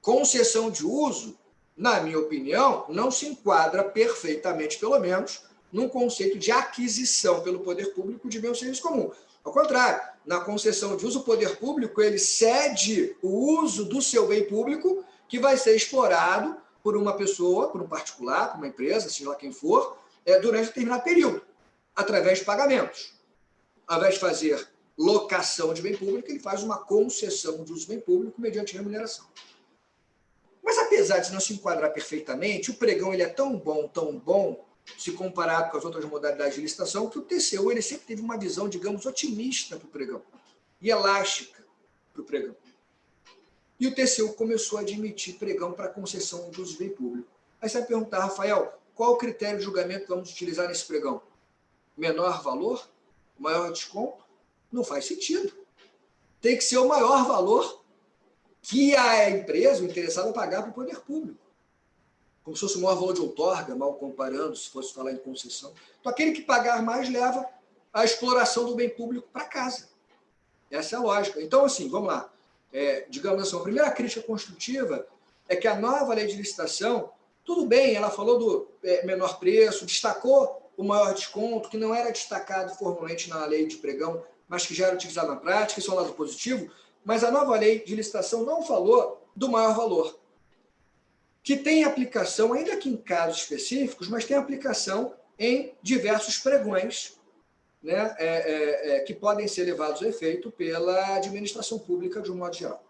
Concessão de uso, na minha opinião, não se enquadra perfeitamente, pelo menos, num conceito de aquisição pelo poder público de bem ou serviço comum. Ao contrário, na concessão de uso, o poder público ele cede o uso do seu bem público que vai ser explorado por uma pessoa, por um particular, por uma empresa, seja lá quem for, durante determinado período, através de pagamentos. Ao invés de fazer locação de bem público, ele faz uma concessão de uso bem público mediante remuneração. Mas, apesar de não se enquadrar perfeitamente, o pregão ele é tão bom, se comparado com as outras modalidades de licitação, que o TCU ele sempre teve uma visão, digamos, otimista para o pregão e elástica para o pregão. E o TCU começou a admitir pregão para concessão de uso de bem público. Aí você vai perguntar, Rafael, qual o critério de julgamento que vamos utilizar nesse pregão? Menor valor? Maior desconto? Não faz sentido. Tem que ser o maior valor que a empresa, o interessado, pagar para o poder público. Como se fosse o maior valor de outorga, mal comparando, se fosse falar em concessão. Então, aquele que pagar mais leva a exploração do bem público para casa. Essa é a lógica. Então, assim, vamos lá. Digamos assim, a primeira crítica construtiva é que a nova lei de licitação, tudo bem, ela falou do menor preço, destacou o maior desconto, que não era destacado formalmente na lei de pregão, mas que já era utilizado na prática, isso é um lado positivo, mas a nova lei de licitação não falou do maior valor, que tem aplicação, ainda que em casos específicos, mas tem aplicação em diversos pregões, né, que podem ser levados a efeito pela administração pública de um modo geral.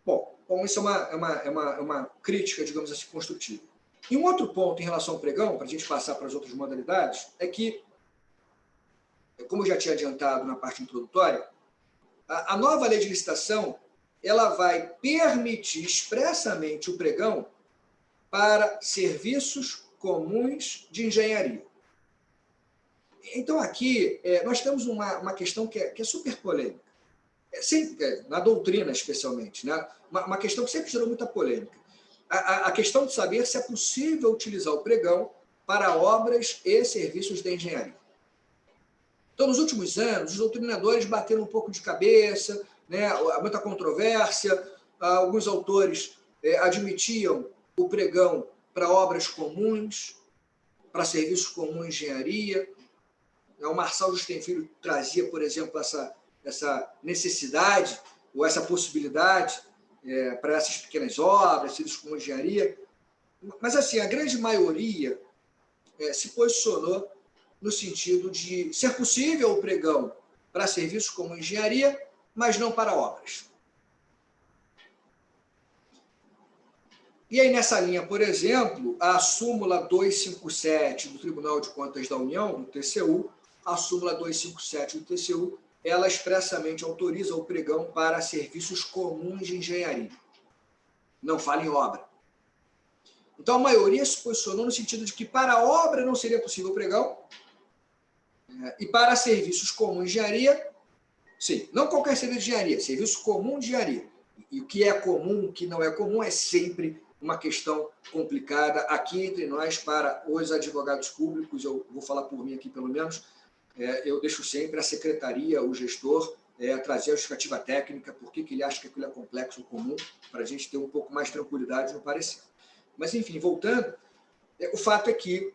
Bom, isso é uma crítica, digamos assim, construtiva. E um outro ponto em relação ao pregão, para a gente passar para as outras modalidades, é que, como eu já tinha adiantado na parte introdutória, a nova lei de licitação ela vai permitir expressamente o pregão para serviços comuns de engenharia. Então, aqui, nós temos uma questão que é super polêmica, sempre, na doutrina especialmente, né? Uma questão que sempre gerou muita polêmica. A questão de saber se é possível utilizar o pregão para obras e serviços de engenharia. Então, nos últimos anos, os doutrinadores bateram um pouco de cabeça, né? Há muita controvérsia, alguns autores admitiam o pregão para obras comuns, para serviços comuns de engenharia. O Marçal Justem Filho trazia, por exemplo, essa necessidade ou essa possibilidade para essas pequenas obras, serviços comuns de engenharia. Mas, assim, a grande maioria se posicionou no sentido de ser possível o pregão para serviços como engenharia, mas não para obras. E aí, nessa linha, por exemplo, a súmula 257 do Tribunal de Contas da União, do TCU, a súmula 257 do TCU, ela expressamente autoriza o pregão para serviços comuns de engenharia. Não fala em obra. Então, a maioria se posicionou no sentido de que para a obra não seria possível o pregão, e para serviços comuns de engenharia, sim, não qualquer serviço de engenharia, serviço comum de engenharia. E o que é comum, o que não é comum, é sempre uma questão complicada aqui entre nós, para os advogados públicos. Eu vou falar por mim aqui, pelo menos, eu deixo sempre a secretaria, o gestor, trazer a justificativa técnica, por que ele acha que aquilo é complexo ou comum, para a gente ter um pouco mais de tranquilidade no parecer. Mas, enfim, voltando, o fato é que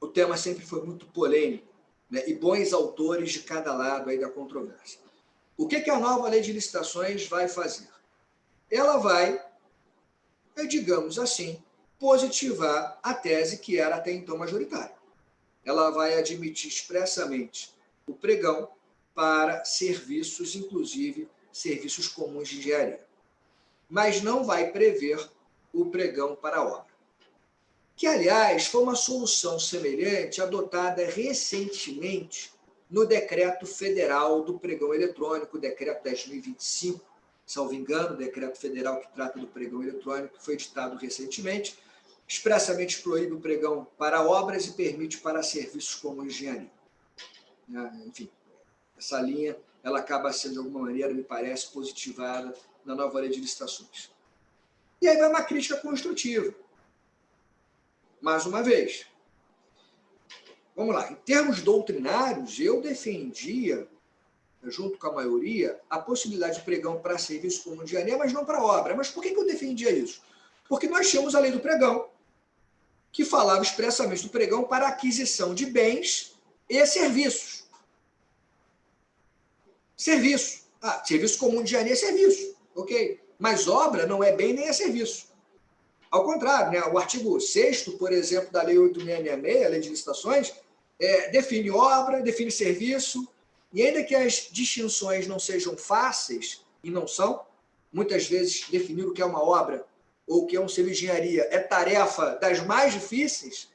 o tema sempre foi muito polêmico, né, e bons autores de cada lado aí da controvérsia. O que a nova lei de licitações vai fazer? Ela vai, digamos assim, positivar a tese que era até então majoritária. Ela vai admitir expressamente o pregão para serviços, inclusive serviços comuns de engenharia. Mas não vai prever o pregão para a obra. Que, aliás, foi uma solução semelhante adotada recentemente no Decreto Federal do Pregão Eletrônico, o Decreto 10.025, salvo engano, o Decreto Federal que trata do pregão eletrônico, que foi editado recentemente, expressamente proíbe o pregão para obras e permite para serviços como engenharia. Enfim, essa linha ela acaba sendo, de alguma maneira, me parece, positivada na nova lei de licitações. E aí vai uma crítica construtiva. Mais uma vez, vamos lá, em termos doutrinários, eu defendia junto com a maioria, a possibilidade de pregão para serviço comum de engenharia, mas não para obra. Mas por que eu defendia isso? Porque nós tínhamos a lei do pregão, que falava expressamente do pregão para aquisição de bens e serviços. Serviço. Serviço comum de engenharia é serviço. Ok. Mas obra não é bem nem é serviço. Ao contrário, né? O artigo 6º, por exemplo, da Lei 8.666, a Lei de Licitações, define obra, define serviço, e ainda que as distinções não sejam fáceis, e não são, muitas vezes definir o que é uma obra ou o que é um serviço de engenharia é tarefa das mais difíceis,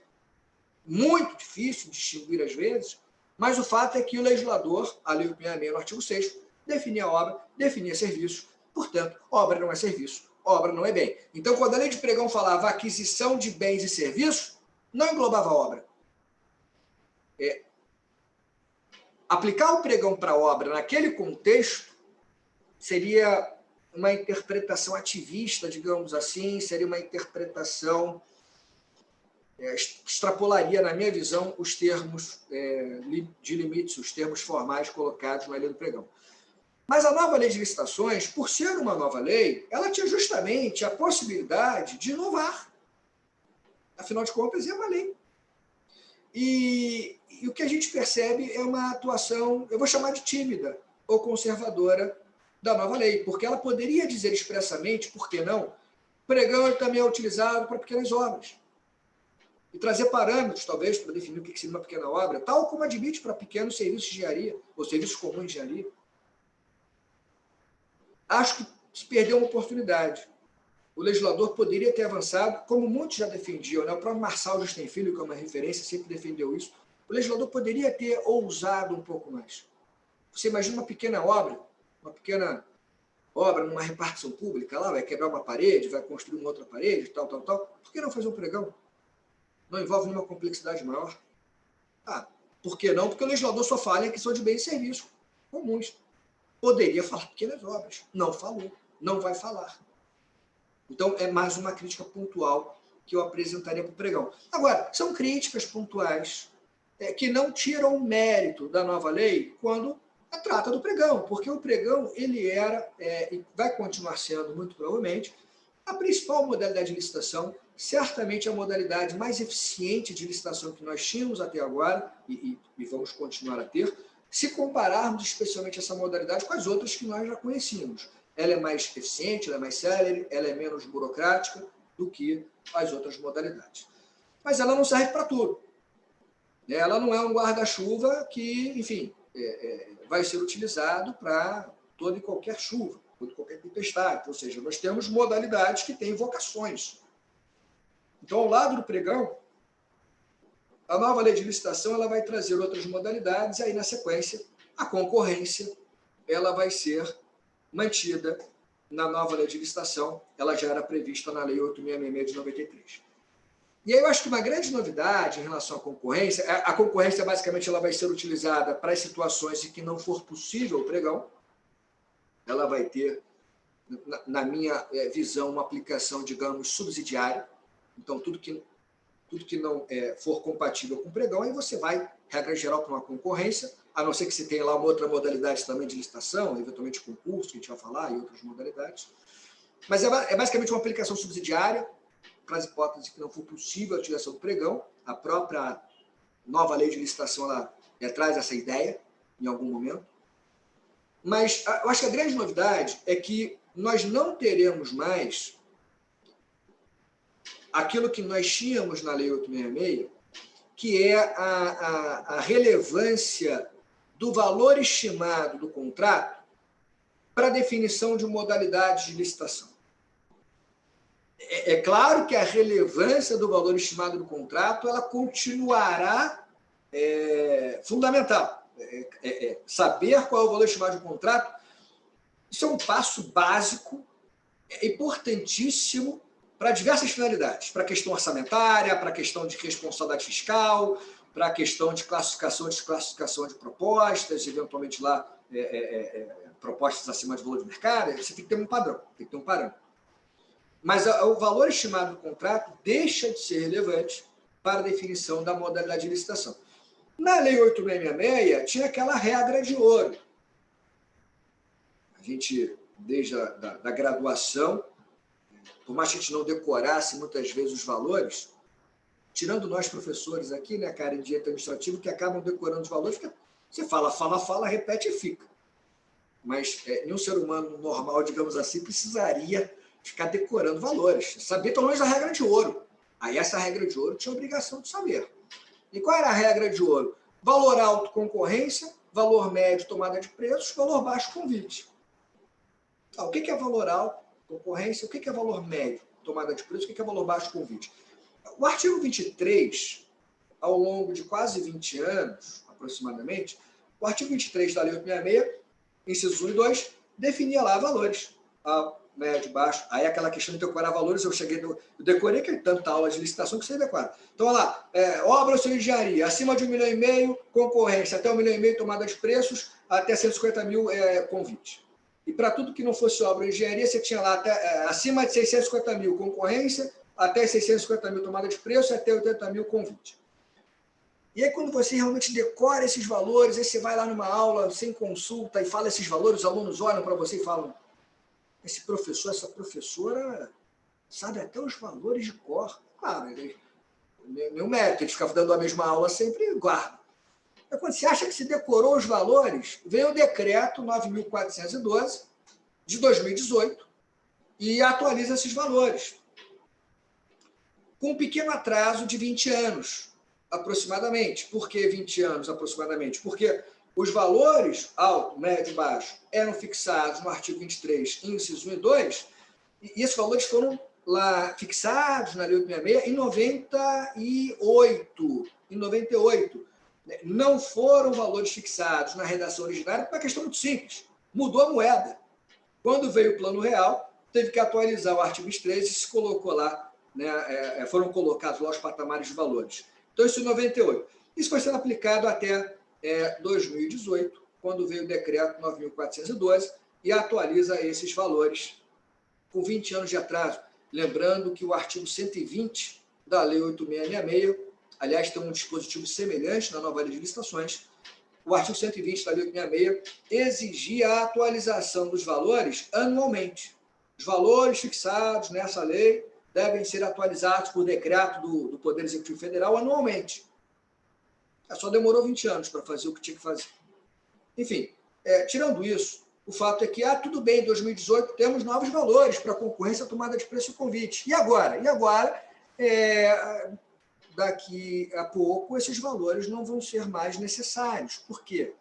muito difícil de distinguir às vezes, mas o fato é que o legislador, a Lei 8.666, no artigo 6º, definia a obra, definia serviço, portanto, obra não é serviço, obra não é bem. Então, quando a lei de pregão falava aquisição de bens e serviços, não englobava a obra. Aplicar o pregão para a obra naquele contexto seria uma interpretação ativista, digamos assim, seria uma interpretação extrapolaria, na minha visão, os termos de limites, os termos formais colocados na lei do pregão. Mas a nova lei de licitações, por ser uma nova lei, ela tinha justamente a possibilidade de inovar. Afinal de contas, é uma lei. E o que a gente percebe é uma atuação, eu vou chamar de tímida ou conservadora da nova lei, porque ela poderia dizer expressamente, por que não, pregão também é utilizado para pequenas obras. E trazer parâmetros, talvez, para definir o que seria uma pequena obra, tal como admite para pequenos serviços de engenharia, ou serviços comuns de engenharia. Acho que se perdeu uma oportunidade. O legislador poderia ter avançado, como muitos já defendiam, né? O próprio Marçal Justin Filho, que é uma referência, sempre defendeu isso. O legislador poderia ter ousado um pouco mais. Você imagina uma pequena obra numa repartição pública, lá vai quebrar uma parede, vai construir uma outra parede, tal. Por que não fazer um pregão? Não envolve nenhuma complexidade maior. Por que não? Porque o legislador só fala em questão de bens e serviços comuns. Poderia falar pequenas obras. Não falou. Não vai falar. Então, é mais uma crítica pontual que eu apresentaria para o pregão. Agora, são críticas pontuais que não tiram o mérito da nova lei quando trata do pregão, porque o pregão ele era, e vai continuar sendo, muito provavelmente, a principal modalidade de licitação, certamente a modalidade mais eficiente de licitação que nós tínhamos até agora, e vamos continuar a ter, se compararmos especialmente essa modalidade com as outras que nós já conhecíamos. Ela é mais eficiente, ela é mais célere, ela é menos burocrática do que as outras modalidades. Mas ela não serve para tudo. Ela não é um guarda-chuva que, enfim, vai ser utilizado para toda e qualquer chuva, toda e qualquer tempestade. Ou seja, nós temos modalidades que têm vocações. Então, ao lado do pregão, a nova lei de licitação ela vai trazer outras modalidades, e aí, na sequência, a concorrência ela vai ser mantida na nova lei de licitação, ela já era prevista na lei 8.666 de 93. E aí eu acho que uma grande novidade em relação à concorrência, a concorrência basicamente ela vai ser utilizada para as situações em que não for possível o pregão, ela vai ter, na minha visão, uma aplicação, digamos, subsidiária, então tudo que não for compatível com o pregão, aí você vai, regra geral, para uma concorrência, a não ser que você tenha lá uma outra modalidade também de licitação, eventualmente concurso, que a gente vai falar, e outras modalidades. Mas é basicamente uma aplicação subsidiária para as hipóteses que não for possível a utilização do pregão. A própria nova lei de licitação ela traz essa ideia em algum momento. Mas eu acho que a grande novidade é que nós não teremos mais aquilo que nós tínhamos na lei 8.666, que é a relevância do valor estimado do contrato para a definição de modalidades de licitação. É claro que a relevância do valor estimado do contrato ela continuará fundamental. Saber qual é o valor estimado do contrato, isso é um passo básico, importantíssimo para diversas finalidades, para a questão orçamentária, para a questão de responsabilidade fiscal, para a questão de classificação e desclassificação de propostas, eventualmente lá propostas acima de valor de mercado, você tem que ter um padrão, tem que ter um parâmetro. Mas o valor estimado do contrato deixa de ser relevante para a definição da modalidade de licitação. Na Lei 8.666, tinha aquela regra de ouro, A gente, desde da graduação, por mais que a gente não decorasse muitas vezes os valores, tirando nós professores aqui, né, cara, em direito administrativo, que acabam decorando os valores, porque você fala, repete e fica. Mas nenhum ser humano normal, digamos assim, precisaria ficar decorando valores, saber pelo menos a regra de ouro. Aí essa regra de ouro tinha obrigação de saber. E qual era a regra de ouro? Valor alto, concorrência, valor médio, tomada de preços, valor baixo, convite. O que é valor alto, concorrência? O que é valor médio, tomada de preços? O que é valor baixo, convite? O artigo 23, ao longo de quase 20 anos, aproximadamente, o artigo 23 da Lei 866, incisos 1 e 2, definia lá valores. Médio, baixo. Aí aquela questão de decorar valores, eu decorei que tanta aula de licitação que você decora. Então, olha lá, obra ou serviço de engenharia, acima de 1,5 milhão, concorrência, até 1,5 milhão, tomada de preços, até 150 mil, convite. E para tudo que não fosse obra ou engenharia, você tinha lá até, acima de 650 mil, concorrência, até 650 mil, tomada de preço, até 80 mil, convite. E aí, quando você realmente decora esses valores, aí você vai lá numa aula sem consulta e fala esses valores, os alunos olham para você e falam: esse professor, essa professora sabe até os valores de cor. Claro, nenhum mérito, ele ficava dando a mesma aula sempre e guarda. Mas quando você acha que se decorou os valores, vem o decreto 9.412 de 2018 e atualiza esses valores. Com um pequeno atraso de 20 anos, aproximadamente. Por que 20 anos, aproximadamente? Porque os valores alto, médio e baixo eram fixados no artigo 23, incisos 1 e 2, e esses valores foram lá fixados na Lei 866 em 98. Em 98. Não foram valores fixados na redação originária por uma questão muito simples. Mudou a moeda. Quando veio o Plano Real, teve que atualizar o artigo 23 e se colocou lá, né, foram colocados lá os patamares de valores. Então, isso em 98. Isso foi sendo aplicado até 2018, quando veio o decreto 9.412 e atualiza esses valores com 20 anos de atraso. Lembrando que o artigo 120 da Lei 8.666, aliás, tem um dispositivo semelhante na nova lei de licitações, o artigo 120 da Lei 866 exigia a atualização dos valores anualmente. Os valores fixados nessa lei devem ser atualizados por decreto do Poder Executivo Federal anualmente. Só demorou 20 anos para fazer o que tinha que fazer. Enfim, tirando isso, o fato é que, tudo bem, em 2018 temos novos valores para concorrência, tomada de preço e convite. E agora? E agora, daqui a pouco, esses valores não vão ser mais necessários. Por quê?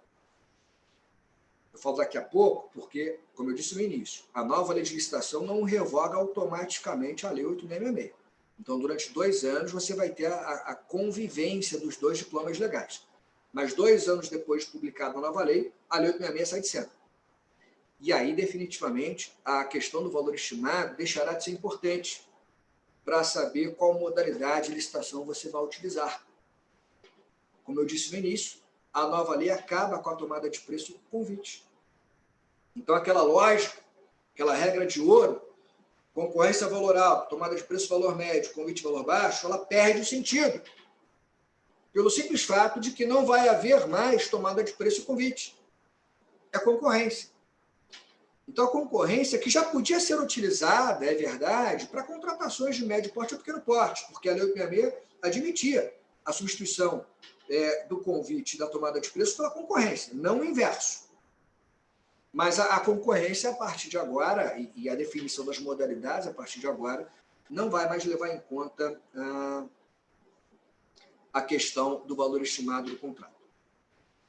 Eu falo daqui a pouco porque, como eu disse no início, a nova lei de licitação não revoga automaticamente a Lei 8.666. Então, durante 2 anos, você vai ter a convivência dos 2 diplomas legais. Mas 2 anos depois de publicada a nova lei, a Lei 866 sai de cena. E aí, definitivamente, a questão do valor estimado deixará de ser importante para saber qual modalidade de licitação você vai utilizar. Como eu disse no início, a nova lei acaba com a tomada de preço do convite. Então, aquela lógica, aquela regra de ouro, concorrência valor alto, tomada de preço valor médio, convite valor baixo, ela perde o sentido. Pelo simples fato de que não vai haver mais tomada de preço e convite. É concorrência. Então, a concorrência, que já podia ser utilizada, é verdade, para contratações de médio porte ou pequeno porte, porque a Lei 866 admitia a substituição do convite e da tomada de preço pela concorrência, não o inverso. Mas a concorrência, a partir de agora, e a definição das modalidades, a partir de agora, não vai mais levar em conta a questão do valor estimado do contrato.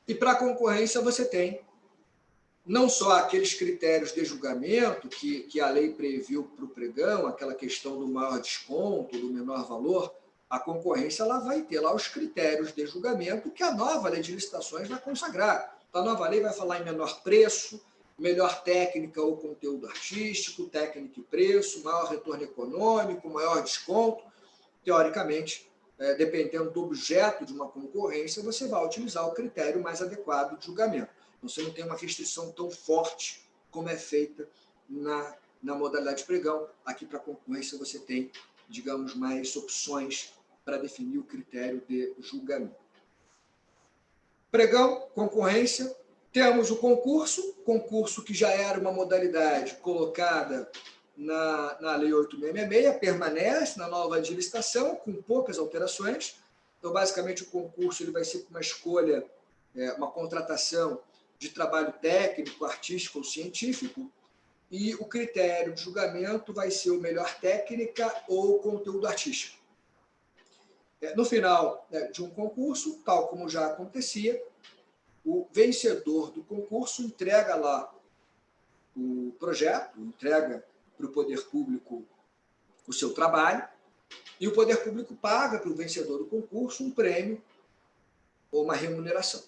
E para a concorrência, você tem não só aqueles critérios de julgamento que a lei previu para o pregão, aquela questão do maior desconto, do menor valor, a concorrência ela vai ter lá os critérios de julgamento que a nova lei de licitações vai consagrar. Então, a nova lei vai falar em menor preço, melhor técnica ou conteúdo artístico, técnica e preço, maior retorno econômico, maior desconto. Teoricamente, dependendo do objeto de uma concorrência, você vai utilizar o critério mais adequado de julgamento. Você não tem uma restrição tão forte como é feita na modalidade de pregão. Aqui, para a concorrência, você tem, digamos, mais opções para definir o critério de julgamento. Pregão, concorrência, Temos o concurso que já era uma modalidade colocada na Lei 8.666, permanece na nova de licitação, com poucas alterações. Então, basicamente, o concurso ele vai ser uma escolha, uma contratação de trabalho técnico, artístico ou científico, e o critério de julgamento vai ser o melhor técnica ou conteúdo artístico. No final de um concurso, tal como já acontecia, o vencedor do concurso entrega lá o projeto, entrega para o poder público o seu trabalho, e o poder público paga para o vencedor do concurso um prêmio ou uma remuneração.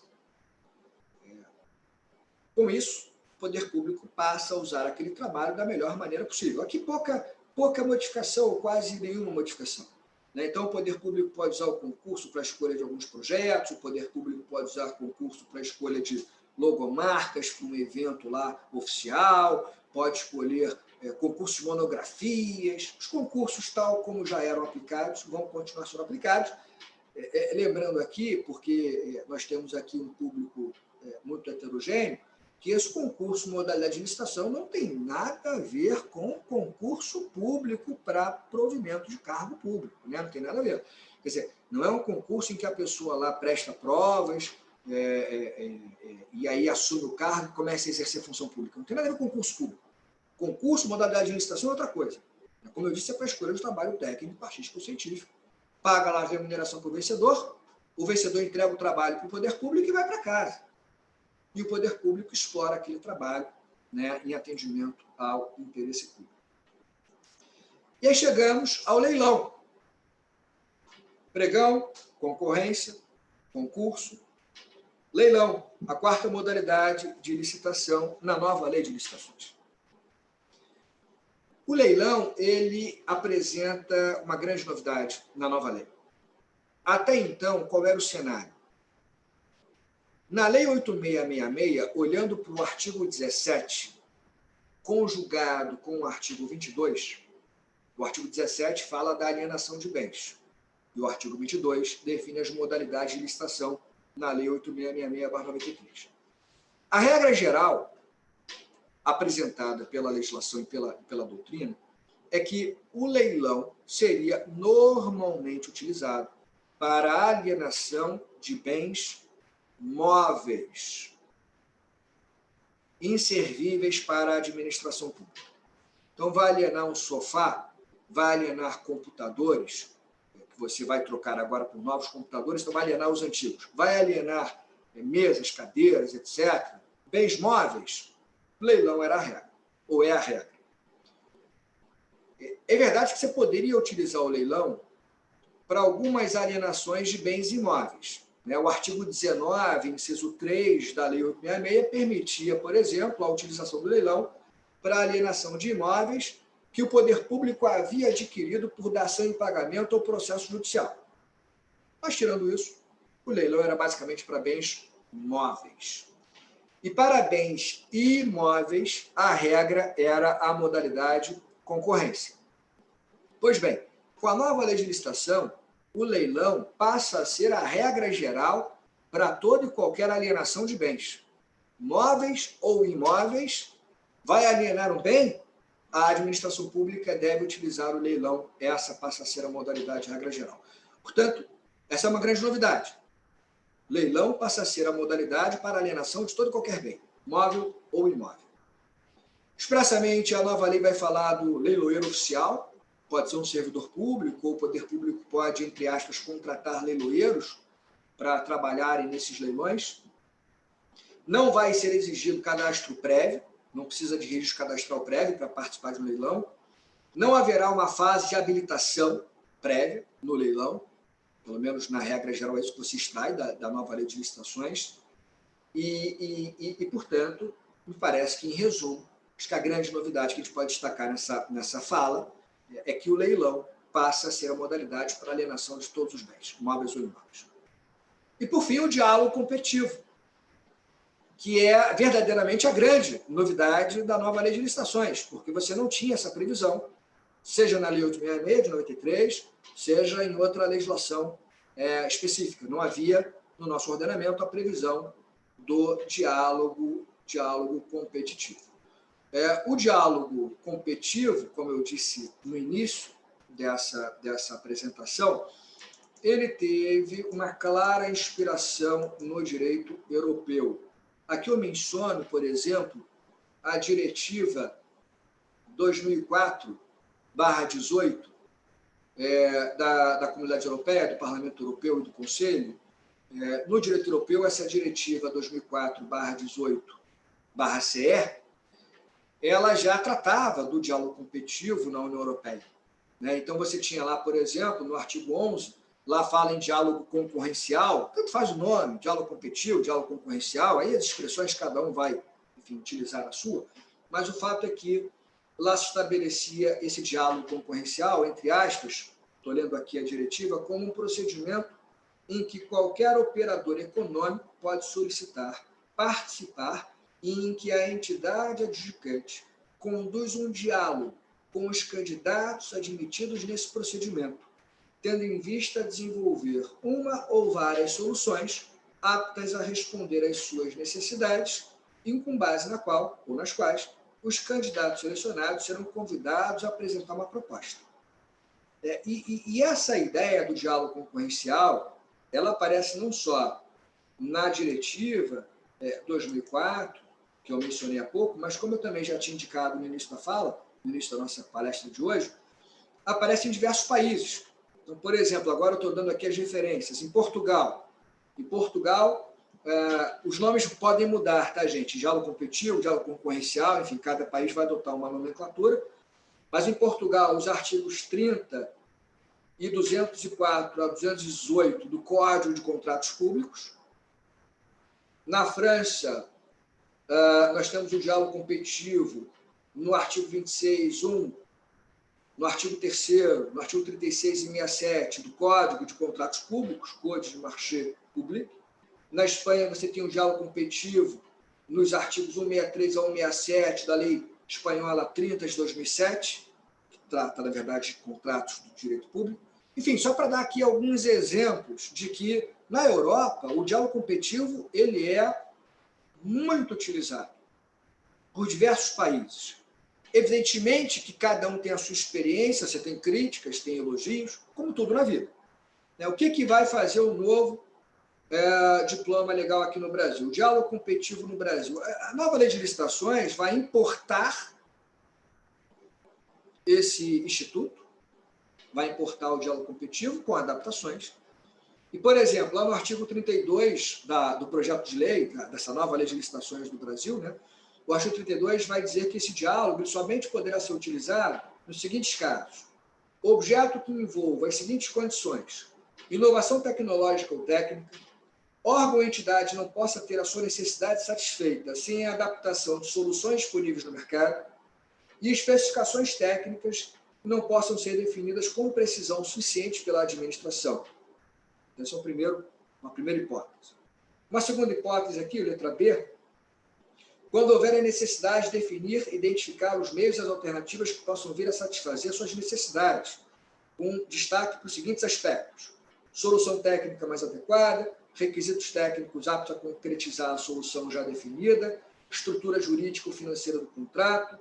Com isso, o poder público passa a usar aquele trabalho da melhor maneira possível. Aqui pouca modificação, ou quase nenhuma modificação. Então, o poder público pode usar o concurso para a escolha de alguns projetos, o poder público pode usar o concurso para a escolha de logomarcas para um evento lá oficial, pode escolher concursos de monografias, os concursos tal como já eram aplicados, vão continuar sendo aplicados. Lembrando aqui, porque nós temos aqui um público muito heterogêneo, que esse concurso modalidade de licitação não tem nada a ver com concurso público para provimento de cargo público, né? Não tem nada a ver. Quer dizer, não é um concurso em que a pessoa lá presta provas e aí assume o cargo e começa a exercer função pública. Não tem nada a ver com concurso público. Concurso, modalidade de licitação é outra coisa. Como eu disse, é para escolha de trabalho técnico, artístico ou científico. Paga lá a remuneração para o vencedor entrega o trabalho para o poder público e vai para casa. E o poder público explora aquele trabalho, né, em atendimento ao interesse público. E aí chegamos ao leilão. Pregão, concorrência, concurso, leilão, a quarta modalidade de licitação na nova lei de licitações. O leilão, ele apresenta uma grande novidade na nova lei. Até então, qual era o cenário? Na Lei 8.666, olhando para o artigo 17, conjugado com o artigo 22, o artigo 17 fala da alienação de bens, e o artigo 22 define as modalidades de licitação na Lei 8.666/93. A regra geral, apresentada pela legislação e pela doutrina, é que o leilão seria normalmente utilizado para a alienação de bens móveis, inservíveis para a administração pública. Então, vai alienar um sofá, vai alienar computadores, que você vai trocar agora por novos computadores, então vai alienar os antigos. Vai alienar mesas, cadeiras, etc. Bens móveis, leilão era a regra, ou é a regra. É verdade que você poderia utilizar o leilão para algumas alienações de bens imóveis. O artigo 19, inciso 3 da Lei 8.666, permitia, por exemplo, a utilização do leilão para alienação de imóveis que o poder público havia adquirido por dação em pagamento ou processo judicial. Mas, tirando isso, o leilão era basicamente para bens móveis. E para bens imóveis, a regra era a modalidade concorrência. Pois bem, com a nova lei de licitação, o leilão passa a ser a regra geral para toda e qualquer alienação de bens. Móveis ou imóveis, vai alienar um bem? A administração pública deve utilizar o leilão. Essa passa a ser a modalidade regra geral. Portanto, essa é uma grande novidade. Leilão passa a ser a modalidade para alienação de todo e qualquer bem, móvel ou imóvel. Expressamente, a nova lei vai falar do leiloeiro oficial, pode ser um servidor público, ou o poder público pode, entre aspas, contratar leiloeiros para trabalharem nesses leilões. Não vai ser exigido cadastro prévio, não precisa de registro cadastral prévio para participar de um leilão. Não haverá uma fase de habilitação prévia no leilão, pelo menos na regra geral é isso que você extrai da nova lei de licitações. Portanto, me parece que, em resumo, acho que a grande novidade que a gente pode destacar nessa fala é que o leilão passa a ser a modalidade para alienação de todos os bens, móveis ou imóveis. E, por fim, o diálogo competitivo, que é verdadeiramente a grande novidade da nova lei de licitações, porque você não tinha essa previsão, seja na Lei 8.666 de 93, seja em outra legislação específica. Não havia, no nosso ordenamento, a previsão do diálogo competitivo. O diálogo competitivo, como eu disse no início dessa apresentação, ele teve uma clara inspiração no direito europeu. Aqui eu menciono, por exemplo, a Diretiva 2004/18 da Comunidade Europeia, do Parlamento Europeu e do Conselho. No direito europeu, essa Diretiva 2004/18/CE, ela já tratava do diálogo competitivo na União Europeia. Então, você tinha lá, por exemplo, no artigo 11, lá fala em diálogo concorrencial, tanto faz o nome, diálogo competitivo, diálogo concorrencial, aí as expressões cada um vai, enfim, utilizar a sua, mas o fato é que lá se estabelecia esse diálogo concorrencial, entre aspas, estou lendo aqui a diretiva, como um procedimento em que qualquer operador econômico pode solicitar participar e em que a entidade adjudicante conduz um diálogo com os candidatos admitidos nesse procedimento, tendo em vista desenvolver uma ou várias soluções aptas a responder às suas necessidades e com base na qual, ou nas quais, os candidatos selecionados serão convidados a apresentar uma proposta. E essa ideia do diálogo concorrencial, ela aparece não só na diretiva 2004, que eu mencionei há pouco, mas como eu também já tinha indicado no início da fala, no início da nossa palestra de hoje, aparece em diversos países. Então, por exemplo, agora eu estou dando aqui as referências. Em Portugal, os nomes podem mudar, tá, gente? Diálogo competitivo, diálogo concorrencial, enfim, cada país vai adotar uma nomenclatura. Mas em Portugal, os artigos 30 e 204 a 218 do Código de Contratos Públicos. Na França, nós temos o diálogo competitivo no artigo 26.1, no artigo 3º, no artigo 36 e 67 do Código de Contratos Públicos, Code de Marché Public. Na Espanha, você tem o diálogo competitivo nos artigos 163 a 167 da Lei Espanhola 30 de 2007, que trata, na verdade, de contratos do direito público. Enfim, só para dar aqui alguns exemplos de que, na Europa, o diálogo competitivo ele é muito utilizado por diversos países. Evidentemente que cada um tem a sua experiência, você tem críticas, tem elogios, como tudo na vida. O que vai fazer o novo diploma legal aqui no Brasil? O diálogo competitivo no Brasil. A nova lei de licitações vai importar esse instituto, vai importar o diálogo competitivo com adaptações. E, por exemplo, lá no artigo 32 do projeto de lei, dessa nova lei de licitações do Brasil, o artigo 32 vai dizer que esse diálogo somente poderá ser utilizado nos seguintes casos. Objeto que envolva as seguintes condições: inovação tecnológica ou técnica, órgão ou entidade não possa ter a sua necessidade satisfeita sem a adaptação de soluções disponíveis no mercado, e especificações técnicas que não possam ser definidas com precisão suficiente pela administração. Essa é uma primeira hipótese. Uma segunda hipótese aqui, letra B, quando houver a necessidade de definir e identificar os meios e as alternativas que possam vir a satisfazer suas necessidades, com destaque para os seguintes aspectos: solução técnica mais adequada, requisitos técnicos aptos a concretizar a solução já definida, estrutura jurídico-financeira do contrato,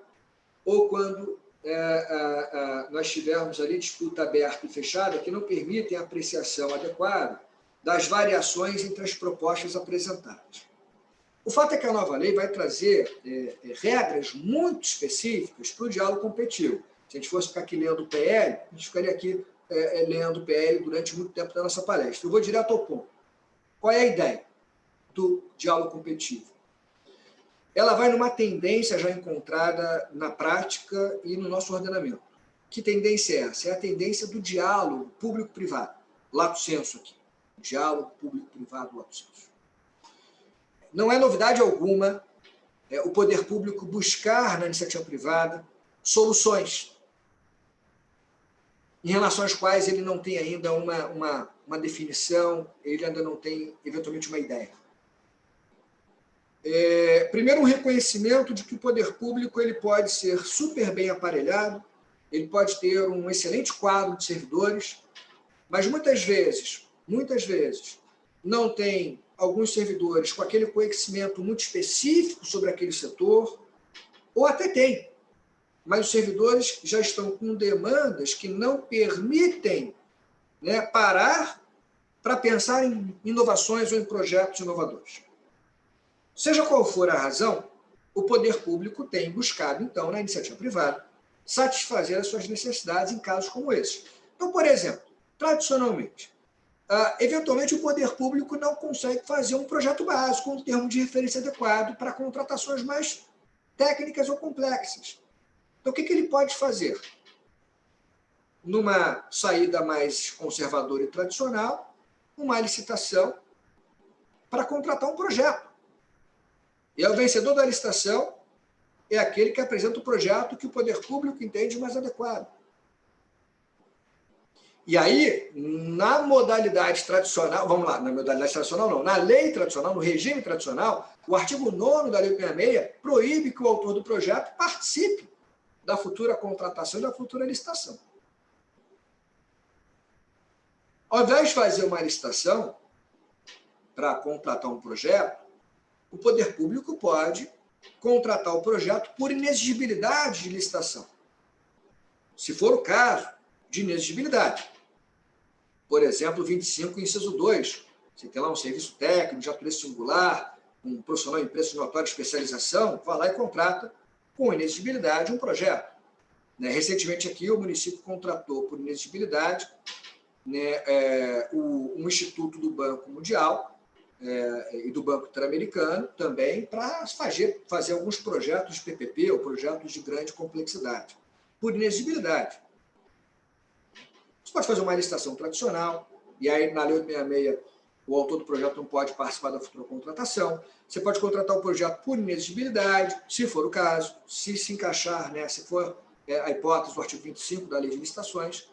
ou quando nós tivermos ali disputa aberta e fechada que não permitem a apreciação adequada das variações entre as propostas apresentadas. O fato é que a nova lei vai trazer regras muito específicas para o diálogo competitivo. Se a gente fosse ficar aqui lendo o PL, a gente ficaria aqui lendo o PL durante muito tempo da nossa palestra. Eu vou direto ao ponto. Qual é a ideia do diálogo competitivo? Ela vai numa tendência já encontrada na prática e no nosso ordenamento. Que tendência é essa? É a tendência do diálogo público-privado. Lato sensu aqui. Diálogo público-privado, lato sensu. Não é novidade alguma o poder público buscar na iniciativa privada soluções em relação às quais ele não tem ainda uma definição, ele ainda não tem, eventualmente, uma ideia. Primeiro, um reconhecimento de que o poder público ele pode ser super bem aparelhado, ele pode ter um excelente quadro de servidores, mas muitas vezes, não tem alguns servidores com aquele conhecimento muito específico sobre aquele setor, ou até tem, mas os servidores já estão com demandas que não permitem, né, parar para pensar em inovações ou em projetos inovadores. Seja qual for a razão, o poder público tem buscado, então, na iniciativa privada, satisfazer as suas necessidades em casos como esses. Então, por exemplo, tradicionalmente, eventualmente o poder público não consegue fazer um projeto básico, um termo de referência adequado para contratações mais técnicas ou complexas. Então, o que ele pode fazer? Numa saída mais conservadora e tradicional, uma licitação para contratar um projeto. E o vencedor da licitação é aquele que apresenta o projeto que o poder público entende mais adequado. E aí, na modalidade tradicional, vamos lá, na modalidade tradicional não, na lei tradicional, no regime tradicional, o artigo 9º da Lei 866 proíbe que o autor do projeto participe da futura contratação e da futura licitação. Ao invés de fazer uma licitação para contratar um projeto, o poder público pode contratar o projeto por inexigibilidade de licitação. Se for o caso de inexigibilidade. Por exemplo, 25, inciso 2. Você tem lá um serviço técnico de natureza singular, um profissional em preço de notória especialização, vai lá e contrata com inexigibilidade um projeto. Recentemente aqui o município contratou por inexigibilidade um instituto do Banco Mundial e do Banco Interamericano também para fazer alguns projetos de PPP ou projetos de grande complexidade, por inexigibilidade. Você pode fazer uma licitação tradicional, e aí na Lei 866 o autor do projeto não pode participar da futura contratação. Você pode contratar o projeto por inexigibilidade, se for o caso, se encaixar, se for a hipótese do artigo 25 da Lei de Licitações.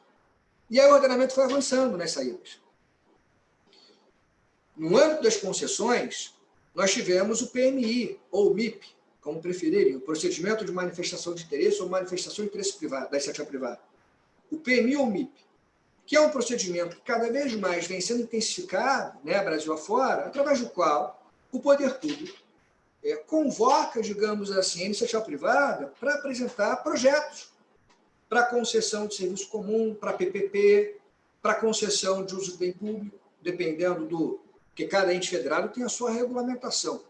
E aí o ordenamento foi avançando nas saídas. No âmbito das concessões, nós tivemos o PMI, ou o MIP, como preferirem, o procedimento de manifestação de interesse ou manifestação de interesse privado, da iniciativa privada. O PMI ou MIP, que é um procedimento que cada vez mais vem sendo intensificado, Brasil afora, através do qual o poder público convoca, digamos assim, a iniciativa privada para apresentar projetos para concessão de serviço comum, para PPP, para concessão de uso de bem público, dependendo do que cada ente federado tem a sua regulamentação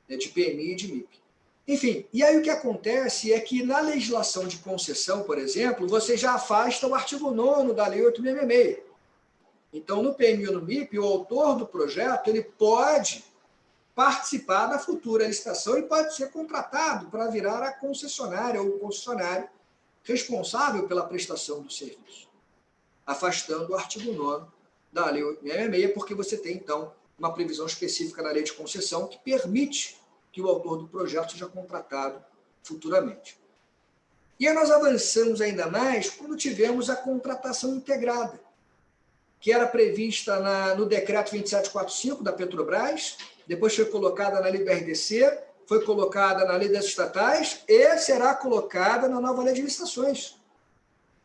de PMI e de MIP. Enfim, e aí o que acontece é que na legislação de concessão, por exemplo, você já afasta o artigo 9º da Lei 866. Então, no PMI ou no MIP, o autor do projeto ele pode participar da futura licitação e pode ser contratado para virar a concessionária ou o concessionário responsável pela prestação do serviço, afastando o artigo 9º da Lei 866, porque você tem, então, uma previsão específica na lei de concessão que permite que o autor do projeto seja contratado futuramente. E aí nós avançamos ainda mais quando tivemos a contratação integrada, que era prevista no decreto 2745 da Petrobras, depois foi colocada na lei do RDC, foi colocada na lei das estatais e será colocada na nova lei de licitações.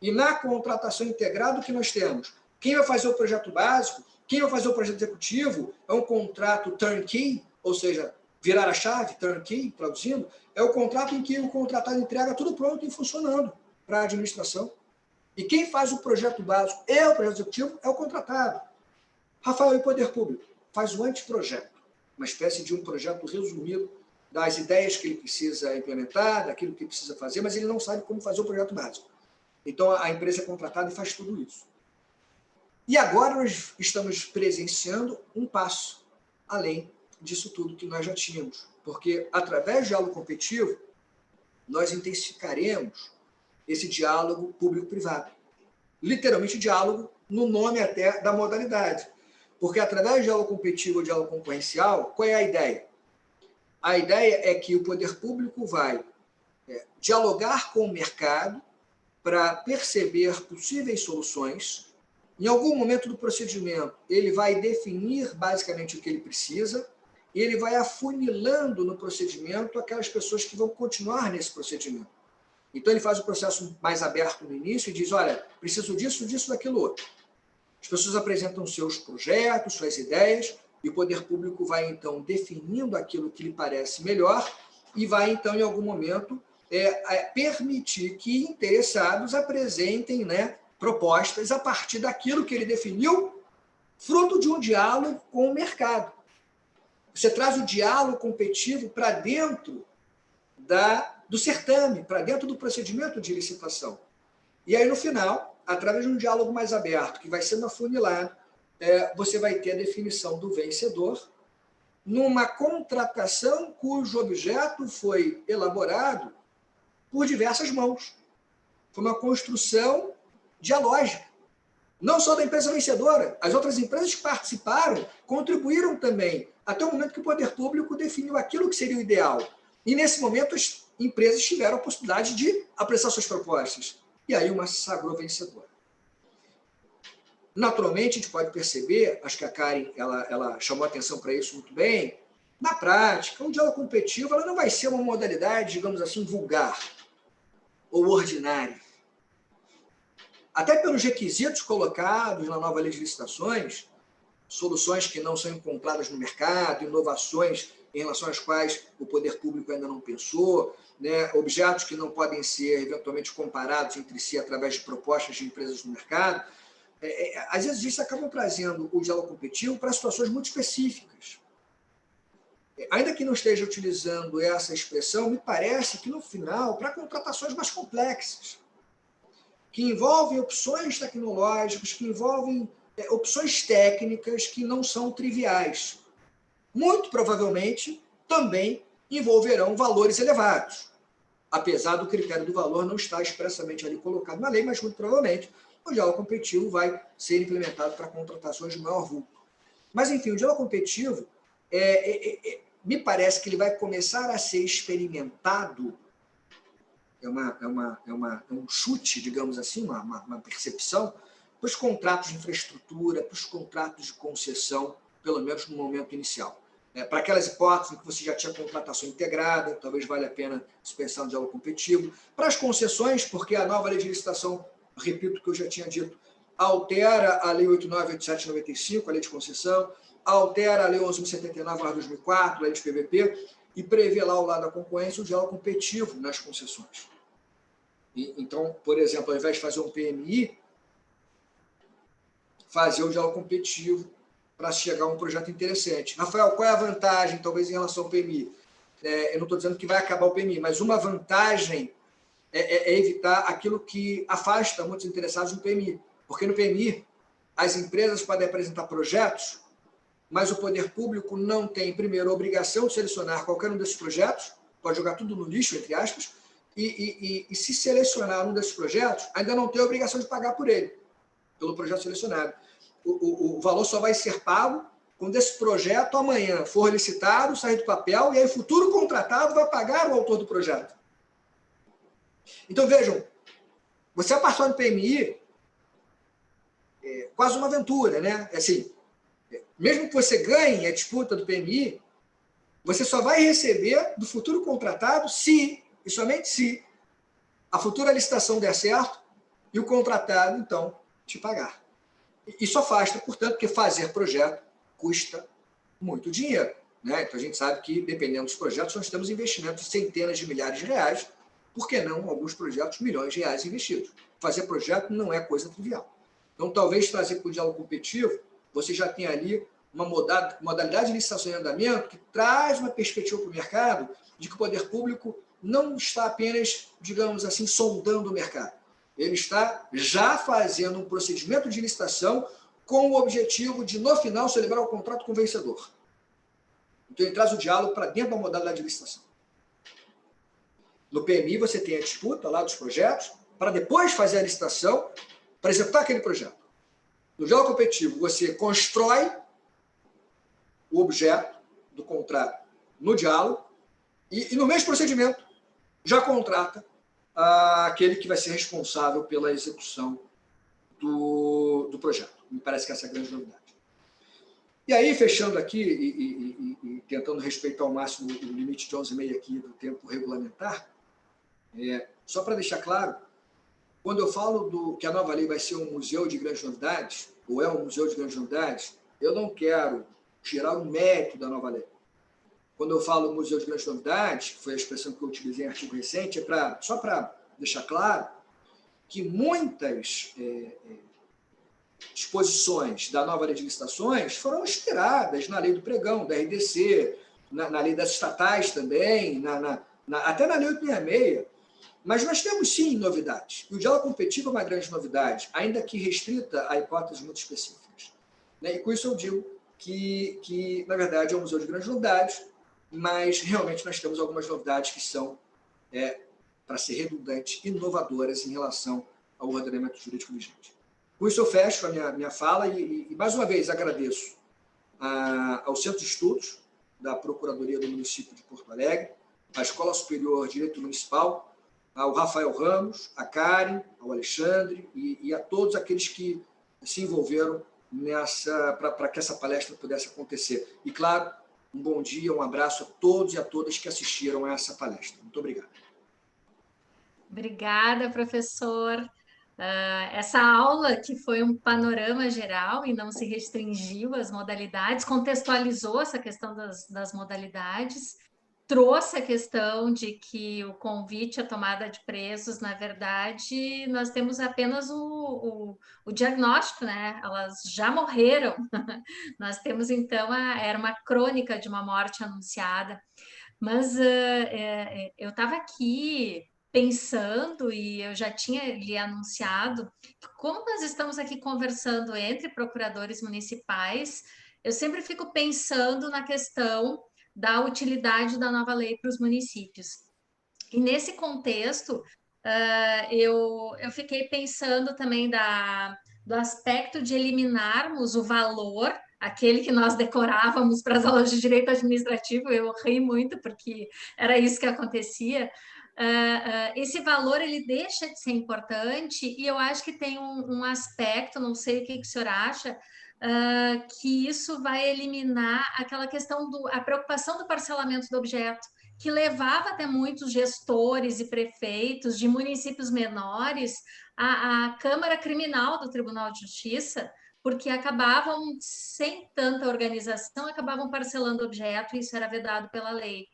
E na contratação integrada, o que nós temos? Quem vai fazer o projeto básico, quem vai fazer o projeto executivo, é um contrato turnkey, ou seja, virar a chave, turnkey, traduzindo, é o contrato em que o contratado entrega tudo pronto e funcionando para a administração. E quem faz o projeto básico e o projeto executivo é o contratado. Rafael, e o poder público? Faz o anteprojeto, uma espécie de um projeto resumido das ideias que ele precisa implementar, daquilo que precisa fazer, mas ele não sabe como fazer o projeto básico. Então, a empresa é contratada e faz tudo isso. E agora nós estamos presenciando um passo além disso tudo que nós já tínhamos, porque através do diálogo competitivo, nós intensificaremos esse diálogo público-privado. Literalmente diálogo no nome até da modalidade, porque através do diálogo competitivo ou diálogo concorrencial, qual é a ideia? A ideia é que o poder público vai dialogar com o mercado para perceber possíveis soluções. Em algum momento do procedimento, ele vai definir basicamente o que ele precisa e ele vai afunilando no procedimento aquelas pessoas que vão continuar nesse procedimento. Então, ele faz o processo mais aberto no início e diz, olha, preciso disso, daquilo outro. As pessoas apresentam seus projetos, suas ideias, E o poder público vai, então, definindo aquilo que lhe parece melhor e vai, então, em algum momento, permitir que interessados apresentem, né, propostas a partir daquilo que ele definiu, fruto de um diálogo com o mercado. Você traz o diálogo competitivo para dentro do certame, para dentro do procedimento de licitação. E aí, no final, através de um diálogo mais aberto, que vai sendo afunilado, você vai ter a definição do vencedor numa contratação cujo objeto foi elaborado por diversas mãos. Foi uma construção dialógica. Não só da empresa vencedora, as outras empresas que participaram contribuíram também, até o momento que o poder público definiu aquilo que seria o ideal. E, nesse momento, as empresas tiveram a possibilidade de apresentar suas propostas. E aí uma se sagrou vencedora. Naturalmente, a gente pode perceber, acho que a Karen ela chamou atenção para isso muito bem, na prática, o diálogo competitivo ela não vai ser uma modalidade, digamos assim, vulgar ou ordinária. Até pelos requisitos colocados na nova lei de licitações, soluções que não são encontradas no mercado, inovações em relação às quais o poder público ainda não pensou, né, objetos que não podem ser eventualmente comparados entre si através de propostas de empresas no mercado. Às vezes, isso acaba trazendo o diálogo competitivo para situações muito específicas. Ainda que não esteja utilizando essa expressão, me parece que, no final, para contratações mais complexas, que envolvem opções tecnológicas, que envolvem opções técnicas que não são triviais. Muito provavelmente, também envolverão valores elevados, apesar do critério do valor não estar expressamente ali colocado na lei, mas muito provavelmente o diálogo competitivo vai ser implementado para contratações de maior vulto. Mas, enfim, o diálogo competitivo, me parece que ele vai começar a ser experimentado, um chute, digamos assim, uma percepção, para os contratos de infraestrutura, para os contratos de concessão, pelo menos no momento inicial. Para aquelas hipóteses em que você já tinha contratação integrada, talvez valha a pena se pensar no diálogo competitivo. Para as concessões, porque a nova lei de licitação, repito o que eu já tinha dito, altera a lei 8987/95, a lei de concessão, altera a lei 11.079/2004, a lei de PVP, e prevê lá ao lado da concorrência o diálogo competitivo nas concessões. Então, por exemplo, ao invés de fazer um PMI, fazer o diálogo competitivo para chegar a um projeto interessante. Rafael, qual é a vantagem, talvez, em relação ao PMI? Eu não estou dizendo que vai acabar o PMI, mas uma vantagem é evitar aquilo que afasta muitos interessados no PMI. Porque no PMI, as empresas podem apresentar projetos, mas o poder público não tem, primeiro, a obrigação de selecionar qualquer um desses projetos, pode jogar tudo no lixo, entre aspas, e se selecionar um desses projetos, ainda não tem a obrigação de pagar por ele, pelo projeto selecionado. O valor só vai ser pago quando esse projeto amanhã for licitado, sair do papel, e aí o futuro contratado vai pagar o autor do projeto. Então, vejam, você participar do PMI é quase uma aventura, né? Assim, mesmo que você ganhe a disputa do PMI, você só vai receber do futuro contratado se, e somente se, a futura licitação der certo e o contratado, então, te pagar. Isso afasta, portanto, porque fazer projeto custa muito dinheiro, né? Então, a gente sabe que, dependendo dos projetos, nós temos investimentos de centenas de milhares de reais, por que não alguns projetos, milhões de reais investidos? Fazer projeto não é coisa trivial. Então, talvez trazer para o diálogo competitivo, você já tem ali uma modalidade de licitação em andamento que traz uma perspectiva para o mercado de que o poder público não está apenas, digamos assim, sondando o mercado. Ele está já fazendo um procedimento de licitação com o objetivo de, no final, celebrar o contrato com o vencedor. Então, ele traz o diálogo para dentro da modalidade de licitação. No PMI, você tem a disputa lá dos projetos, para depois fazer a licitação, para executar aquele projeto. No diálogo competitivo, você constrói o objeto do contrato no diálogo e no mesmo procedimento, já contrata aquele que vai ser responsável pela execução do projeto. Me parece que essa é a grande novidade. E aí, fechando aqui e tentando respeitar ao máximo o limite de 11h30 aqui do tempo regulamentar, só para deixar claro, quando eu falo que a nova lei vai ser um museu de grandes novidades, ou é um museu de grandes novidades, eu não quero tirar o mérito da nova lei. Quando eu falo museu de grandes novidades, que foi a expressão que eu utilizei em artigo recente, só para deixar claro que muitas disposições da nova lei de licitações foram inspiradas na lei do pregão, da RDC, na lei das estatais também, até na lei 866. Mas nós temos, sim, novidades. E o diálogo competitivo é uma grande novidade, ainda que restrita a hipóteses muito específicas. E com isso eu digo que na verdade, é um museu de grandes novidades, mas realmente nós temos algumas novidades que são, para ser redundante, inovadoras em relação ao ordenamento jurídico vigente. Com isso eu fecho a minha fala e mais uma vez, agradeço ao Centro de Estudos da Procuradoria do Município de Porto Alegre, à Escola Superior de Direito Municipal, ao Rafael Ramos, à Karen, ao Alexandre e a todos aqueles que se envolveram para que essa palestra pudesse acontecer. E, claro, um bom dia, um abraço a todos e a todas que assistiram a essa palestra. Muito obrigado. Obrigada, professor. Essa aula, que foi um panorama geral e não se restringiu às modalidades, contextualizou essa questão das modalidades, trouxe a questão de que o convite à tomada de preços, na verdade, nós temos apenas o diagnóstico, né? Elas já morreram. Nós temos, então, era uma crônica de uma morte anunciada. Mas eu estava aqui pensando, e eu já tinha lhe anunciado, que como nós estamos aqui conversando entre procuradores municipais, eu sempre fico pensando na questão da utilidade da nova lei para os municípios. E nesse contexto, eu fiquei pensando também do aspecto de eliminarmos o valor, aquele que nós decorávamos para as aulas de direito administrativo. Eu ri muito porque era isso que acontecia. Esse valor ele deixa de ser importante, e eu acho que tem um aspecto, não sei o que o senhor acha, que isso vai eliminar aquela questão a preocupação do parcelamento do objeto, que levava até muitos gestores e prefeitos de municípios menores à Câmara Criminal do Tribunal de Justiça, porque acabavam, sem tanta organização, acabavam parcelando objeto, e isso era vedado pela lei.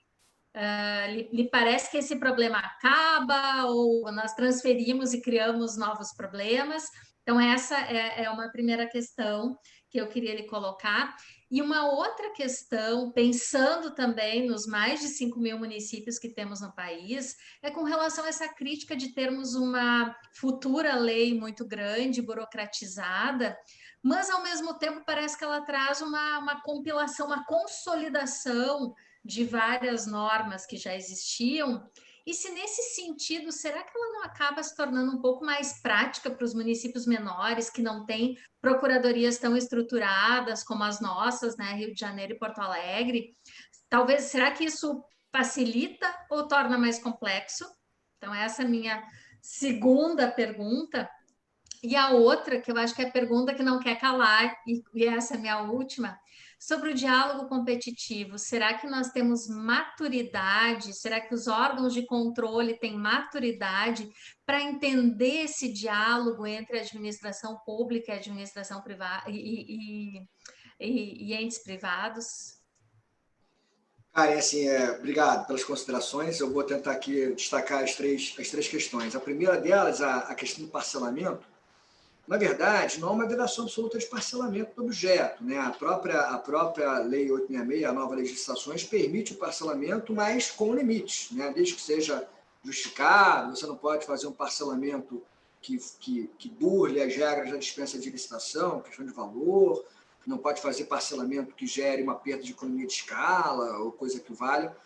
Lhe parece que esse problema acaba, ou nós transferimos e criamos novos problemas? Então, essa é uma primeira questão que eu queria lhe colocar. E uma outra questão, pensando também nos mais de 5.000 municípios que temos no país, é com relação a essa crítica de termos uma futura lei muito grande, burocratizada, mas, ao mesmo tempo, parece que ela traz uma compilação, uma consolidação de várias normas que já existiam. E se nesse sentido, será que ela não acaba se tornando um pouco mais prática para os municípios menores, que não têm procuradorias tão estruturadas como as nossas, né, Rio de Janeiro e Porto Alegre? Talvez, será que isso facilita ou torna mais complexo? Então, essa é a minha segunda pergunta. E a outra, que eu acho que é a pergunta que não quer calar, e essa é a minha última, sobre o diálogo competitivo. Será que nós temos maturidade? Será que os órgãos de controle têm maturidade para entender esse diálogo entre a administração pública e a administração privada e entes privados? Cara, assim, obrigado pelas considerações. Eu vou tentar aqui destacar as três questões. A primeira delas, a questão do parcelamento. Na verdade, não há uma vedação absoluta de parcelamento do objeto, né? A própria Lei 866, a nova legislações, permite o parcelamento, mas com limites, né? Desde que seja justificado. Você não pode fazer um parcelamento que burle as regras da dispensa de licitação, questão de valor, não pode fazer parcelamento que gere uma perda de economia de escala ou coisa que valha.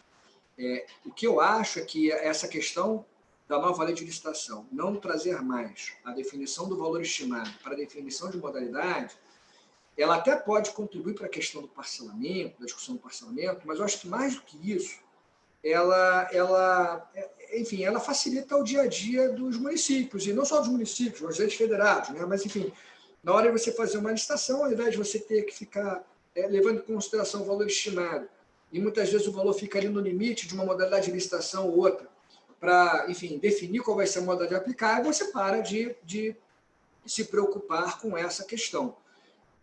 O que eu acho é que essa questão da nova lei de licitação não trazer mais a definição do valor estimado para a definição de modalidade, ela até pode contribuir para a questão do parcelamento, da discussão do parcelamento, mas eu acho que mais do que isso, enfim, ela facilita o dia a dia dos municípios, e não só dos municípios, dos entes federados, né? Mas, enfim, na hora de você fazer uma licitação, ao invés de você ter que ficar levando em consideração o valor estimado, e muitas vezes o valor fica ali no limite de uma modalidade de licitação ou outra, para, enfim, definir qual vai ser a modalidade aplicável, você para de se preocupar com essa questão.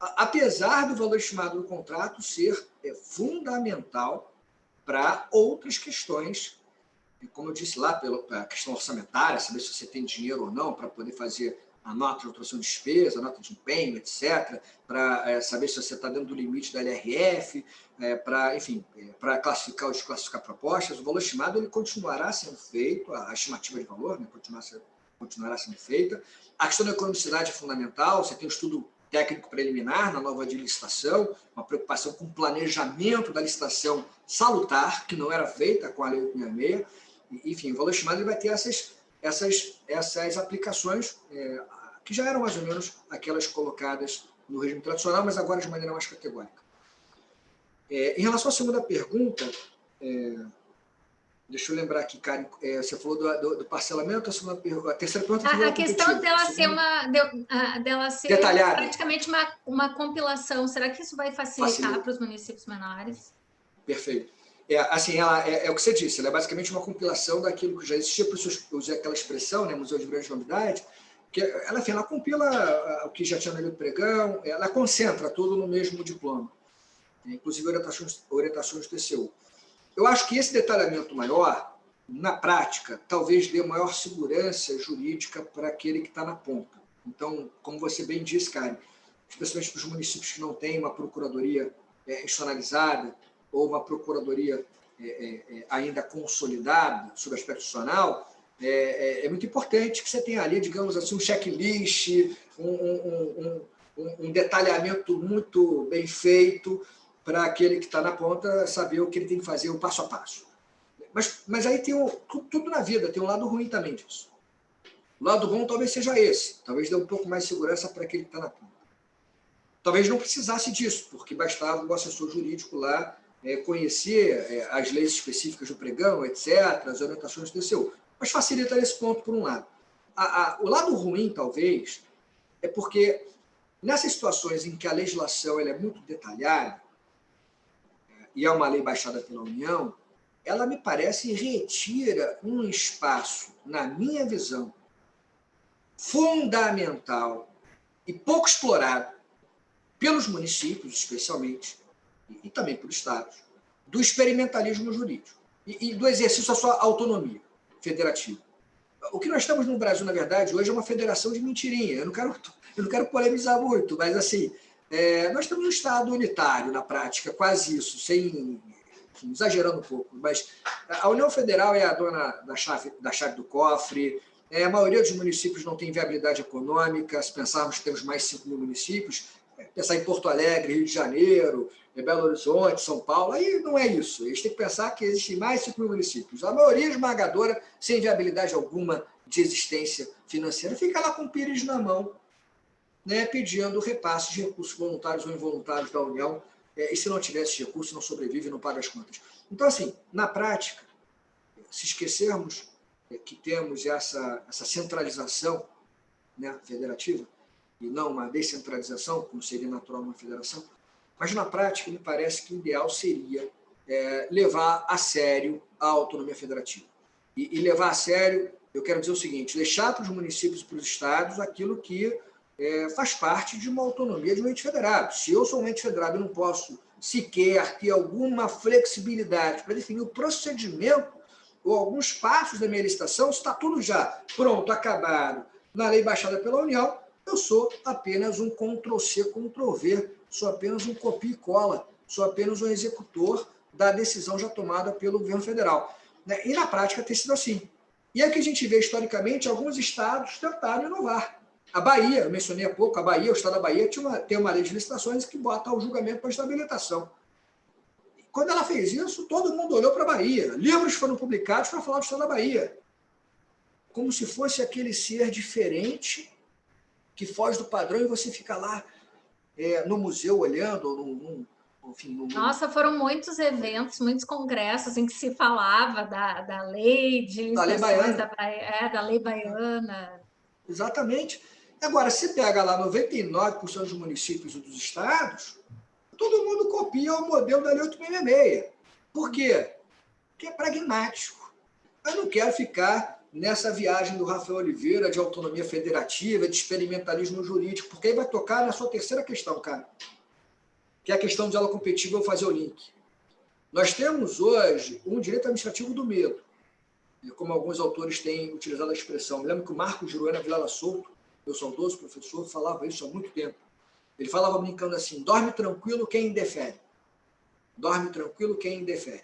apesar do valor estimado do contrato ser fundamental para outras questões, como eu disse lá, pela questão orçamentária, saber se você tem dinheiro ou não para poder fazer a nota de autorização de despesa, a nota de empenho, etc., para saber se você está dentro do limite da LRF, para classificar ou desclassificar propostas. O valor estimado ele continuará sendo feito, a estimativa de valor, né, continuará sendo feita. A questão da economicidade é fundamental, você tem um estudo técnico preliminar na nova de licitação, uma preocupação com o planejamento da licitação salutar, que não era feita com a Lei 866. Enfim, o valor estimado ele vai ter essas aplicações que já eram mais ou menos aquelas colocadas no regime tradicional, mas agora de maneira mais categórica. Em relação à segunda pergunta, deixa eu lembrar aqui, Karen, você falou do parcelamento, a terceira pergunta... A questão dela ser detalhada, praticamente uma compilação, será que isso vai facilitar para os municípios menores? Perfeito. Assim, ela é o que você disse, ela é basicamente uma compilação daquilo que já existia, por isso eu usei aquela expressão, né, Museu de Grande Novidade, que ela compila o que já tinha na Lei do Pregão, ela concentra tudo no mesmo diploma, inclusive orientações do TCU. Eu acho que esse detalhamento maior, na prática, talvez dê maior segurança jurídica para aquele que está na ponta. Então, como você bem disse, Karen, especialmente para os municípios que não têm uma procuradoria institucionalizada, ou uma procuradoria ainda consolidada sobre o aspecto institucional, é muito importante que você tenha ali, digamos assim, um checklist, um detalhamento muito bem feito para aquele que está na ponta saber o que ele tem que fazer, o passo a passo. Mas aí tem tudo na vida, tem um lado ruim também disso. O lado bom talvez seja esse, talvez dê um pouco mais de segurança para aquele que está na ponta. Talvez não precisasse disso, porque bastava o assessor jurídico lá conhecer as leis específicas do pregão, etc., as orientações do TCU. Mas facilita esse ponto, por um lado. O lado ruim, talvez, é porque nessas situações em que a legislação ela é muito detalhada, e é uma lei baixada pela União, ela me parece retira um espaço, na minha visão, fundamental e pouco explorado pelos municípios, especialmente, e também por estados, do experimentalismo jurídico e do exercício da sua autonomia federativa. O que nós estamos no Brasil, na verdade, hoje é uma federação de mentirinha. Eu não quero polemizar muito, mas assim, nós temos um Estado unitário na prática, quase isso, sem exagerando um pouco, mas a União Federal é a dona da chave do cofre, a maioria dos municípios não tem viabilidade econômica, se pensarmos que temos mais de 5 mil municípios, pensar em Porto Alegre, Rio de Janeiro, Belo Horizonte, São Paulo, aí não é isso. A gente tem que pensar que existem mais de 5 mil municípios. A maioria esmagadora, sem viabilidade alguma de existência financeira, fica lá com o pires na mão, né, pedindo repasse de recursos voluntários ou involuntários da União, e se não tiver esse recurso, não sobrevive, não paga as contas. Então, assim, na prática, se esquecermos que temos essa centralização, né, federativa, e não uma descentralização, como seria natural numa federação, mas na prática me parece que o ideal seria levar a sério a autonomia federativa. E levar a sério, eu quero dizer o seguinte, deixar para os municípios e para os estados aquilo que faz parte de uma autonomia de um ente federado. Se eu sou um ente federado e não posso sequer ter alguma flexibilidade para definir o procedimento ou alguns passos da minha licitação, se está tudo já pronto, acabado, na lei baixada pela União, eu sou apenas um Ctrl-C, Ctrl-V, sou apenas um copia e cola, sou apenas um executor da decisão já tomada pelo governo federal. E na prática tem sido assim. E é que a gente vê historicamente alguns estados tentaram inovar. A Bahia, eu mencionei há pouco, o estado da Bahia tem uma lei de licitações que bota o julgamento para estabilização. Quando ela fez isso, todo mundo olhou para a Bahia. Livros foram publicados para falar do estado da Bahia. Como se fosse aquele ser diferente que foge do padrão e você fica lá no museu olhando, Nossa, foram muitos eventos, muitos congressos em que se falava da lei de licitações da lei baiana. Exatamente. Agora, se pega lá 99% dos municípios e dos estados, todo mundo copia o modelo da Lei 866. Por quê? Porque é pragmático. Eu não quero ficar nessa viagem do Rafael Oliveira de autonomia federativa, de experimentalismo jurídico, porque aí vai tocar na sua terceira questão, cara, que é a questão de aula competitiva. Eu vou fazer o link. Nós temos hoje um direito administrativo do medo, como alguns autores têm utilizado a expressão. Me lembro que o Marcos Giroena Vilela Souto, meu saudoso professor, falava isso há muito tempo. Ele falava brincando assim: dorme tranquilo quem indefere. Dorme tranquilo quem indefere.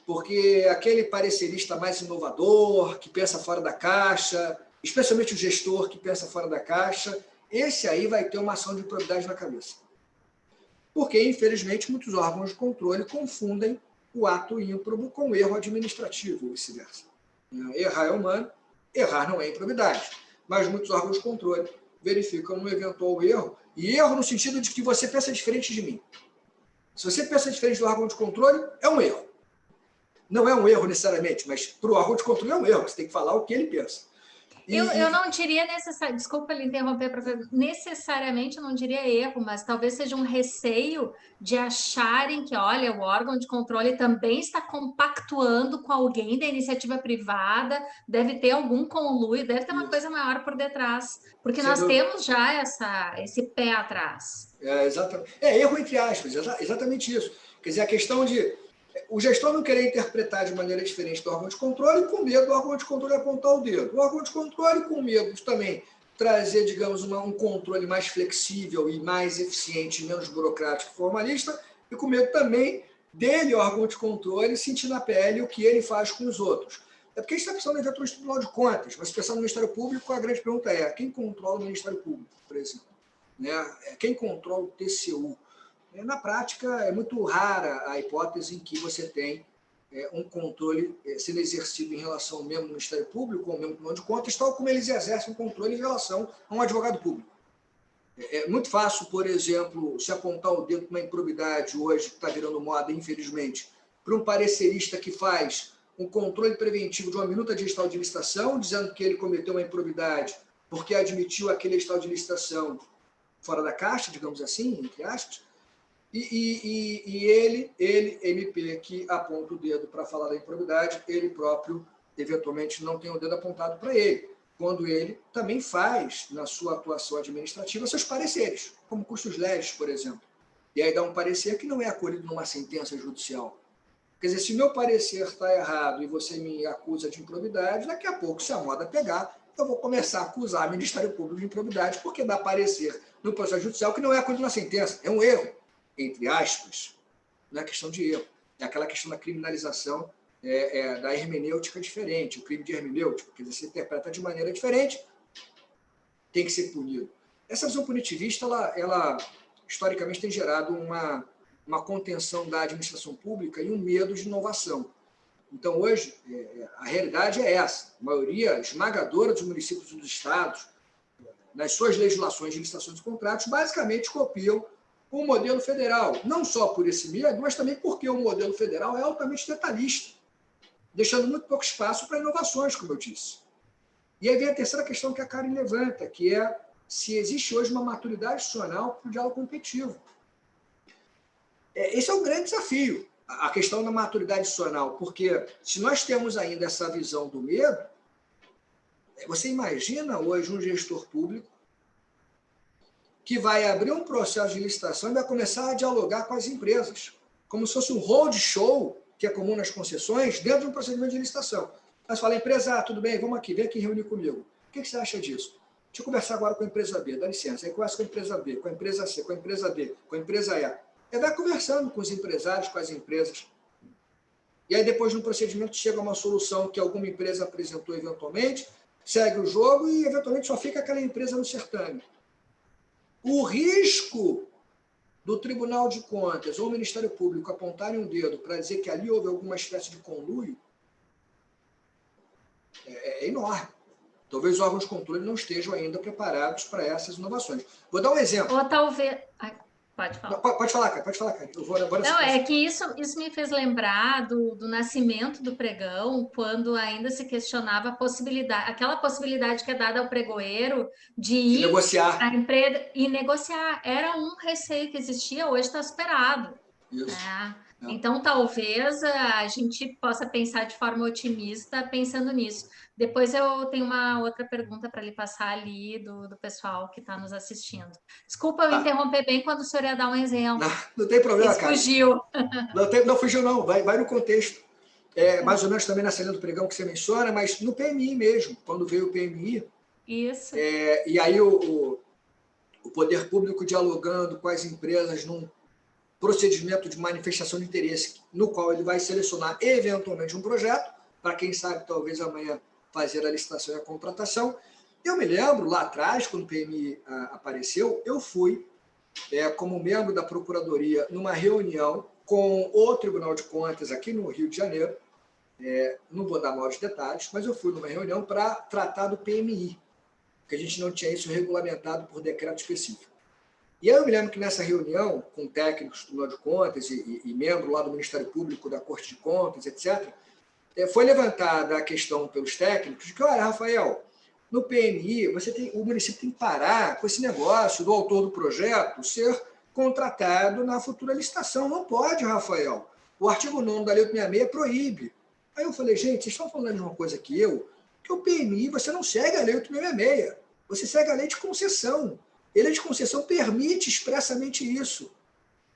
Porque aquele parecerista mais inovador, que pensa fora da caixa, especialmente o gestor que pensa fora da caixa, esse aí vai ter uma ação de improbidade na cabeça. Porque, infelizmente, muitos órgãos de controle confundem o ato ímprobo com o erro administrativo, ou vice-versa. Errar é humano, errar não é improbidade. Mas muitos órgãos de controle verificam um eventual erro, e erro no sentido de que você pensa diferente de mim. Se você pensa diferente do órgão de controle, é um erro. Não é um erro necessariamente, mas para o órgão de controle é um erro, você tem que falar o que ele pensa. Eu não diria necessariamente, desculpa lhe interromper, professor, necessariamente eu não diria erro, mas talvez seja um receio de acharem que, olha, o órgão de controle também está compactuando com alguém da iniciativa privada, deve ter algum conluio, deve ter uma coisa maior por detrás, porque nós temos já esse pé atrás. Exatamente. Erro entre aspas, exatamente isso. Quer dizer, a questão de o gestor não querer interpretar de maneira diferente do órgão de controle, com medo do órgão de controle apontar o dedo. O órgão de controle, com medo de também trazer, digamos, um controle mais flexível e mais eficiente, menos burocrático e formalista, e com medo também dele, o órgão de controle, sentir na pele o que ele faz com os outros. É porque a gente está pensando em eventualmente no Tribunal de Contas, mas pensando no Ministério Público, a grande pergunta é: quem controla o Ministério Público, por exemplo? Quem controla o TCU? Na prática, é muito rara a hipótese em que você tem um controle sendo exercido em relação ao membro do Ministério Público ou ao membro do Tribunal de Contas, tal como eles exercem um controle em relação a um advogado público. É muito fácil, por exemplo, se apontar o dedo para uma improbidade hoje, que está virando moda, infelizmente, para um parecerista que faz um controle preventivo de uma minuta de edital de licitação, dizendo que ele cometeu uma improbidade porque admitiu aquele edital de licitação fora da caixa, digamos assim, entre aspas, e ele, MP, que aponta o dedo para falar da improbidade, ele próprio, eventualmente, não tem o dedo apontado para ele, quando ele também faz, na sua atuação administrativa, seus pareceres, como custos legis, por exemplo. E aí dá um parecer que não é acolhido numa sentença judicial. Quer dizer, se meu parecer está errado e você me acusa de improbidade, daqui a pouco, se a moda pegar, eu vou começar a acusar o Ministério Público de improbidade, porque dá parecer no processo judicial que não é acolhido na sentença, é um erro. Entre aspas, não é questão de erro, é aquela questão da criminalização da hermenêutica diferente, o crime de hermenêutica, quer dizer, se interpreta de maneira diferente, tem que ser punido. Essa visão punitivista, ela historicamente tem gerado uma contenção da administração pública e um medo de inovação. Então, hoje, a realidade é essa. A maioria esmagadora dos municípios e dos estados, nas suas legislações de licitações e contratos, basicamente copiam o modelo federal, não só por esse medo, mas também porque o modelo federal é altamente detalhista, deixando muito pouco espaço para inovações, como eu disse. E aí vem a terceira questão que a Karen levanta, que é se existe hoje uma maturidade institucional para o diálogo competitivo. Esse é um grande desafio, a questão da maturidade institucional, porque se nós temos ainda essa visão do medo, você imagina hoje um gestor público que vai abrir um processo de licitação e vai começar a dialogar com as empresas, como se fosse um roadshow, que é comum nas concessões, dentro de um procedimento de licitação. Mas fala, empresa, tudo bem, vamos aqui, vem aqui reunir comigo. O que você acha disso? Deixa eu conversar agora com a empresa B, dá licença. Aí conversa com a empresa B, com a empresa C, com a empresa D, com a empresa E. Aí vai conversando com os empresários, com as empresas. E aí depois no procedimento chega uma solução que alguma empresa apresentou eventualmente, segue o jogo e eventualmente só fica aquela empresa no certame. O risco do Tribunal de Contas ou o Ministério Público apontarem um dedo para dizer que ali houve alguma espécie de conluio é enorme. Talvez os órgãos de controle não estejam ainda preparados para essas inovações. Vou dar um exemplo. Ou talvez... Pode falar. Pode falar, cara. Pode falar, cara. Eu vou agora. Não, é que isso me fez lembrar do nascimento do pregão, quando ainda se questionava a possibilidade, aquela possibilidade que é dada ao pregoeiro de ir negociar. à empresa e negociar. Era um receio que existia, hoje está superado. Isso. Então, talvez a gente possa pensar de forma otimista pensando nisso. Depois eu tenho uma outra pergunta para lhe passar ali do pessoal que está nos assistindo. Desculpa eu interromper bem quando o senhor ia dar um exemplo. Não tem problema, Esse cara. fugiu. Não fugiu, não. Vai no contexto. Mais ou menos também nessa linha do pregão que você menciona, mas no PMI mesmo, quando veio o PMI. Isso. E aí o poder público dialogando com as empresas num procedimento de manifestação de interesse, no qual ele vai selecionar eventualmente um projeto, para quem sabe, talvez amanhã fazer a licitação e a contratação. Eu me lembro, lá atrás, quando o PMI apareceu, eu fui, como membro da Procuradoria, numa reunião com o Tribunal de Contas aqui no Rio de Janeiro, não vou dar maiores detalhes, mas eu fui numa reunião para tratar do PMI, porque a gente não tinha isso regulamentado por decreto específico. E eu me lembro que nessa reunião, com técnicos do Tribunal de Contas e membro lá do Ministério Público, da Corte de Contas, etc., foi levantada a questão pelos técnicos de que, olha, Rafael, no PMI, o município tem que parar com esse negócio do autor do projeto ser contratado na futura licitação. Não pode, Rafael. O artigo 9º da Lei 866 proíbe. Aí eu falei, gente, vocês estão falando a mesma coisa que eu? Que o PMI, você não segue a Lei 866, você segue a lei de concessão. Ele de concessão permite expressamente isso.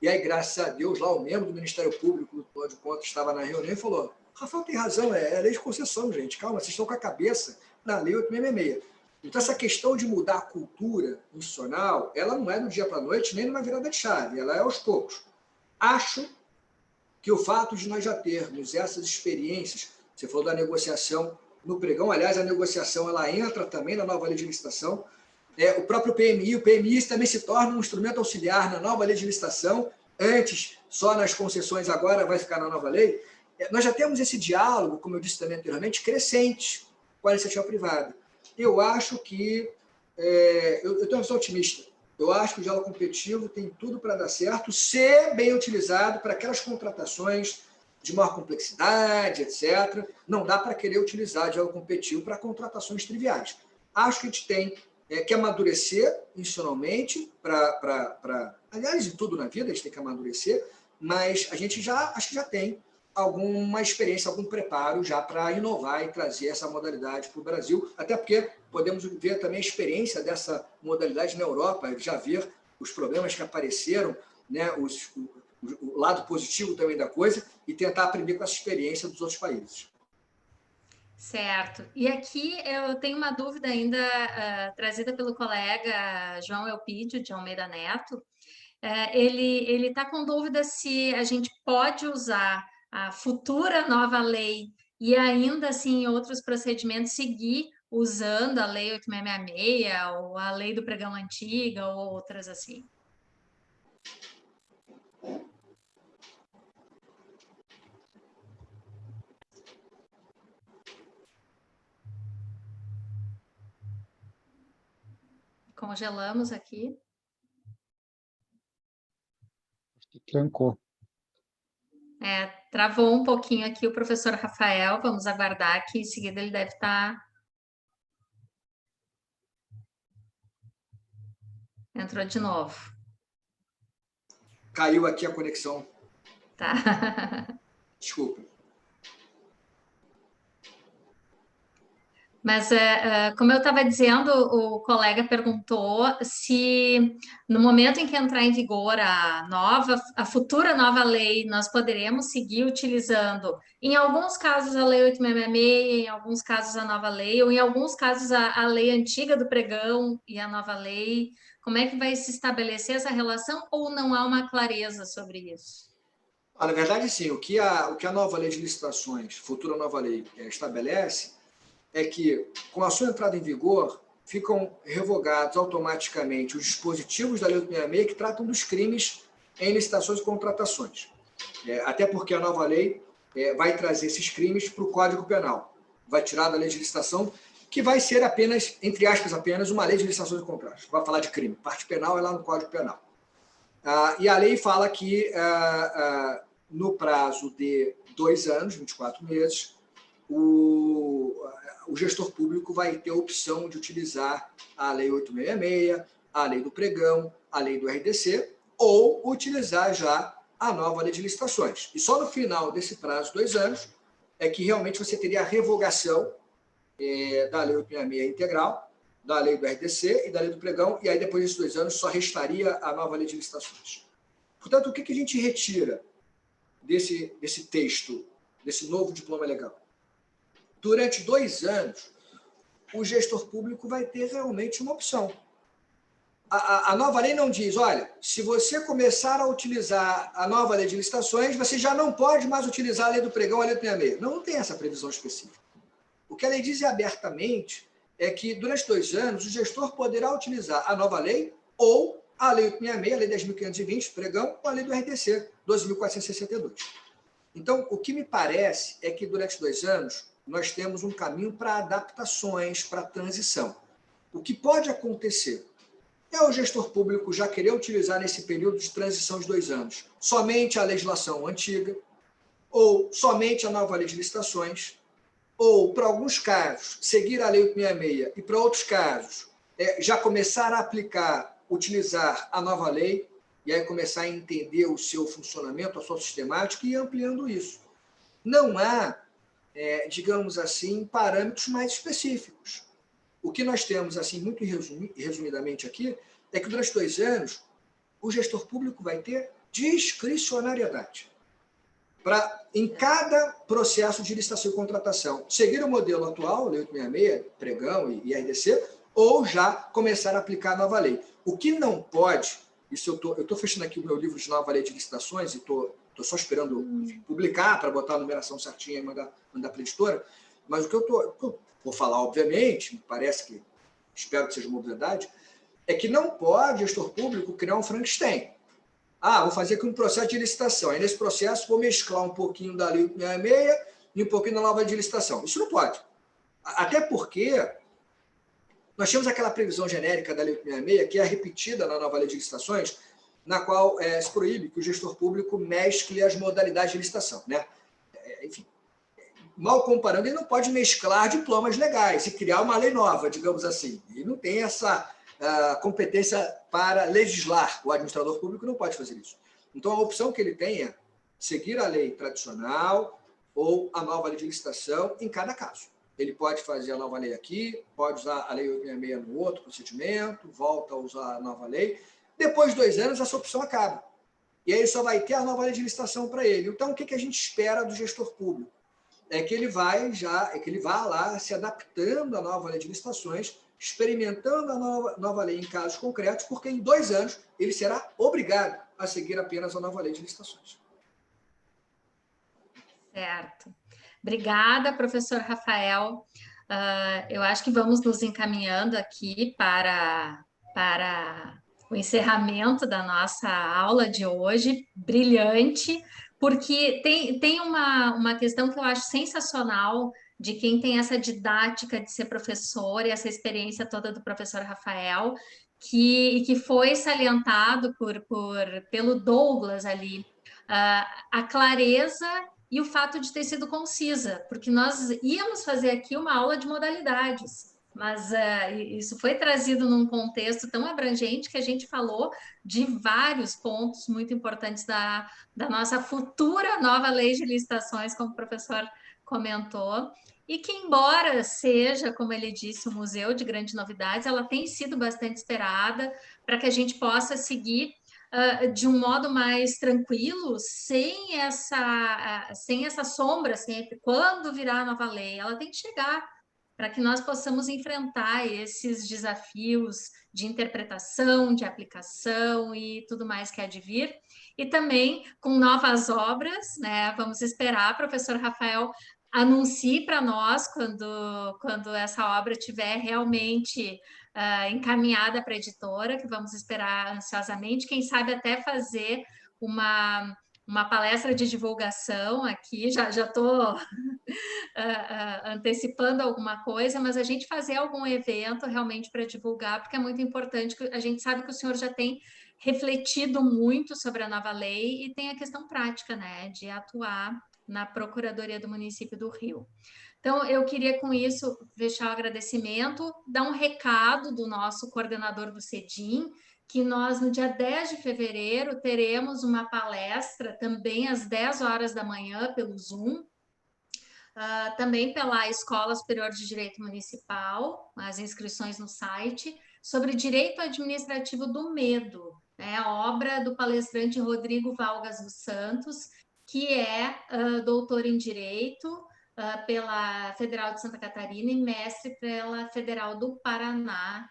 E aí, graças a Deus, lá o membro do Ministério Público do Tribunal de Contas estava na reunião e falou, Rafael tem razão, é lei de concessão, gente, calma, vocês estão com a cabeça na lei 866. Então, essa questão de mudar a cultura institucional, ela não é do dia para a noite, nem numa virada de chave, ela é aos poucos. Acho que o fato de nós já termos essas experiências, você falou da negociação no pregão, aliás, a negociação ela entra também na nova lei de licitação, o próprio PMI, o PMI também se torna um instrumento auxiliar na nova lei de licitação, antes só nas concessões, agora vai ficar na nova lei. Nós já temos esse diálogo, como eu disse também anteriormente, crescente com a iniciativa privada. Eu acho que, eu tenho uma visão otimista, eu acho que o diálogo competitivo tem tudo para dar certo, se bem utilizado para aquelas contratações de maior complexidade, etc. Não dá para querer utilizar o diálogo competitivo para contratações triviais. Acho que a gente tem que amadurecer institucionalmente, aliás, em tudo na vida a gente tem que amadurecer, mas a gente acho que já tem alguma experiência, algum preparo já para inovar e trazer essa modalidade para o Brasil, até porque podemos ver também a experiência dessa modalidade na Europa, já ver os problemas que apareceram, né, o lado positivo também da coisa, e tentar aprender com essa experiência dos outros países. Certo. E aqui eu tenho uma dúvida ainda trazida pelo colega João Elpidio, de Almeida Neto. Ele está com dúvida se a gente pode usar a futura nova lei e ainda assim em outros procedimentos seguir usando a lei 8666 ou a lei do pregão antiga ou outras assim. Congelamos aqui. Trancou. Travou um pouquinho aqui o professor Rafael. Vamos aguardar que em seguida ele deve estar... Entrou de novo. Caiu aqui a conexão. Tá. Desculpa. Mas, como eu estava dizendo, o colega perguntou se no momento em que entrar em vigor a futura nova lei, nós poderemos seguir utilizando, em alguns casos, a lei 866, em alguns casos a nova lei, ou em alguns casos a lei antiga do pregão e a nova lei. Como é que vai se estabelecer essa relação ou não há uma clareza sobre isso? Na verdade, sim. O que a nova lei de licitações, futura nova lei, estabelece é que, com a sua entrada em vigor, ficam revogados automaticamente os dispositivos da Lei 866 que tratam dos crimes em licitações e contratações. Até porque a nova lei vai trazer esses crimes para o Código Penal. Vai tirar da lei de licitação, que vai ser apenas, entre aspas, apenas uma lei de licitações e contratos. Vai falar de crime. Parte penal é lá no Código Penal. E a lei fala que, no prazo de 2 anos, 24 meses, o gestor público vai ter a opção de utilizar a Lei 866, a Lei do Pregão, a Lei do RDC, ou utilizar já a nova lei de licitações. E só no final desse prazo, 2 anos, é que realmente você teria a revogação da Lei 866 integral, da Lei do RDC e da Lei do Pregão, e aí depois desses 2 anos só restaria a nova Lei de Licitações. Portanto, o que a gente retira desse texto, desse novo diploma legal? Durante 2 anos, o gestor público vai ter realmente uma opção. A nova lei não diz, olha, se você começar a utilizar a nova lei de licitações, você já não pode mais utilizar a lei do pregão, a lei do 866. Não tem essa previsão específica. O que a lei diz abertamente é que, durante 2 anos, o gestor poderá utilizar a nova lei ou a lei 866, a lei 10.520, pregão, ou a lei do RDC, 12.462. Então, o que me parece é que, durante 2 anos, nós temos um caminho para adaptações, para transição. O que pode acontecer é o gestor público já querer utilizar nesse período de transição de 2 anos somente a legislação antiga, ou somente a nova lei de licitações, ou, para alguns casos, seguir a lei 866 e, para outros casos, já começar a aplicar, utilizar a nova lei e aí começar a entender o seu funcionamento, a sua sistemática e ir ampliando isso. Não há, digamos assim, parâmetros mais específicos. O que nós temos, assim, muito resumidamente aqui, é que durante 2 anos o gestor público vai ter discricionariedade para, em cada processo de licitação e contratação, seguir o modelo atual, Lei 866, Pregão e RDC, ou já começar a aplicar a nova lei. O que não pode, isso eu estou fechando aqui o meu livro de nova lei de licitações e estou só esperando publicar para botar a numeração certinha e mandar para a editora, mas o que eu vou falar, obviamente, parece que, espero que seja uma verdade, é que não pode o gestor público criar um Frankenstein. Vou fazer aqui um processo de licitação. Aí, nesse processo, vou mesclar um pouquinho da Lei 866 e um pouquinho da nova de licitação. Isso não pode. Até porque nós temos aquela previsão genérica da Lei 866, que é repetida na nova lei de licitações, na qual se proíbe que o gestor público mescle as modalidades de licitação, né? Enfim, mal comparando, ele não pode mesclar diplomas legais e criar uma lei nova, digamos assim. E não tem essa competência para legislar. O administrador público não pode fazer isso. Então, a opção que ele tem é seguir a lei tradicional ou a nova lei de licitação em cada caso. Ele pode fazer a nova lei aqui, pode usar a lei 866 no outro procedimento, volta a usar a nova lei. Depois de 2 anos, essa opção acaba. E aí só vai ter a nova lei de licitação para ele. Então, o que a gente espera do gestor público? É que ele vá lá se adaptando à nova lei de licitações, experimentando a nova lei em casos concretos, porque em 2 anos ele será obrigado a seguir apenas a nova lei de licitações. Certo. Obrigada, professor Rafael. Eu acho que vamos nos encaminhando aqui para o encerramento da nossa aula de hoje, brilhante, porque tem uma questão que eu acho sensacional de quem tem essa didática de ser professor e essa experiência toda do professor Rafael, que foi salientado pelo Douglas ali, a clareza e o fato de ter sido concisa, porque nós íamos fazer aqui uma aula de modalidades, mas isso foi trazido num contexto tão abrangente que a gente falou de vários pontos muito importantes da nossa futura nova lei de licitações, como o professor comentou, e que, embora seja, como ele disse, um museu de grandes novidades, ela tem sido bastante esperada para que a gente possa seguir de um modo mais tranquilo, sem essa sombra sempre. Quando virar a nova lei, ela tem que chegar para que nós possamos enfrentar esses desafios de interpretação, de aplicação e tudo mais que há de vir. E também com novas obras, né? Vamos esperar, professor Rafael, anuncie para nós quando essa obra estiver realmente encaminhada para a editora, que vamos esperar ansiosamente, quem sabe até fazer uma palestra de divulgação aqui, já estou antecipando alguma coisa, mas a gente fazer algum evento realmente para divulgar, porque é muito importante, que a gente sabe que o senhor já tem refletido muito sobre a nova lei e tem a questão prática, né, de atuar na Procuradoria do Município do Rio. Então, eu queria, com isso, deixar o agradecimento, dar um recado do nosso coordenador do CEDIM, que nós, no dia 10 de fevereiro, teremos uma palestra também às 10 horas da manhã pelo Zoom, também pela Escola Superior de Direito Municipal, as inscrições no site, sobre direito administrativo do medo, né? A obra do palestrante Rodrigo Valgas dos Santos, que é doutor em Direito pela Federal de Santa Catarina e mestre pela Federal do Paraná,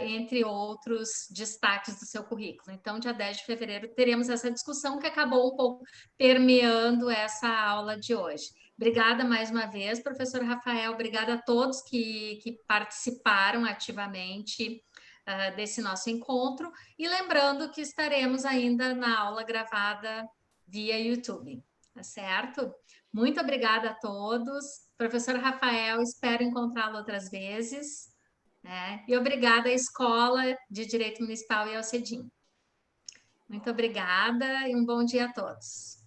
entre outros destaques do seu currículo. Então, dia 10 de fevereiro, teremos essa discussão que acabou um pouco permeando essa aula de hoje. Obrigada mais uma vez, professor Rafael, obrigada a todos que participaram ativamente desse nosso encontro, e lembrando que estaremos ainda na aula gravada via YouTube, tá certo? Muito obrigada a todos. Professor Rafael, espero encontrá-lo outras vezes. E obrigada à Escola de Direito Municipal e ao CEDIM. Muito obrigada e um bom dia a todos.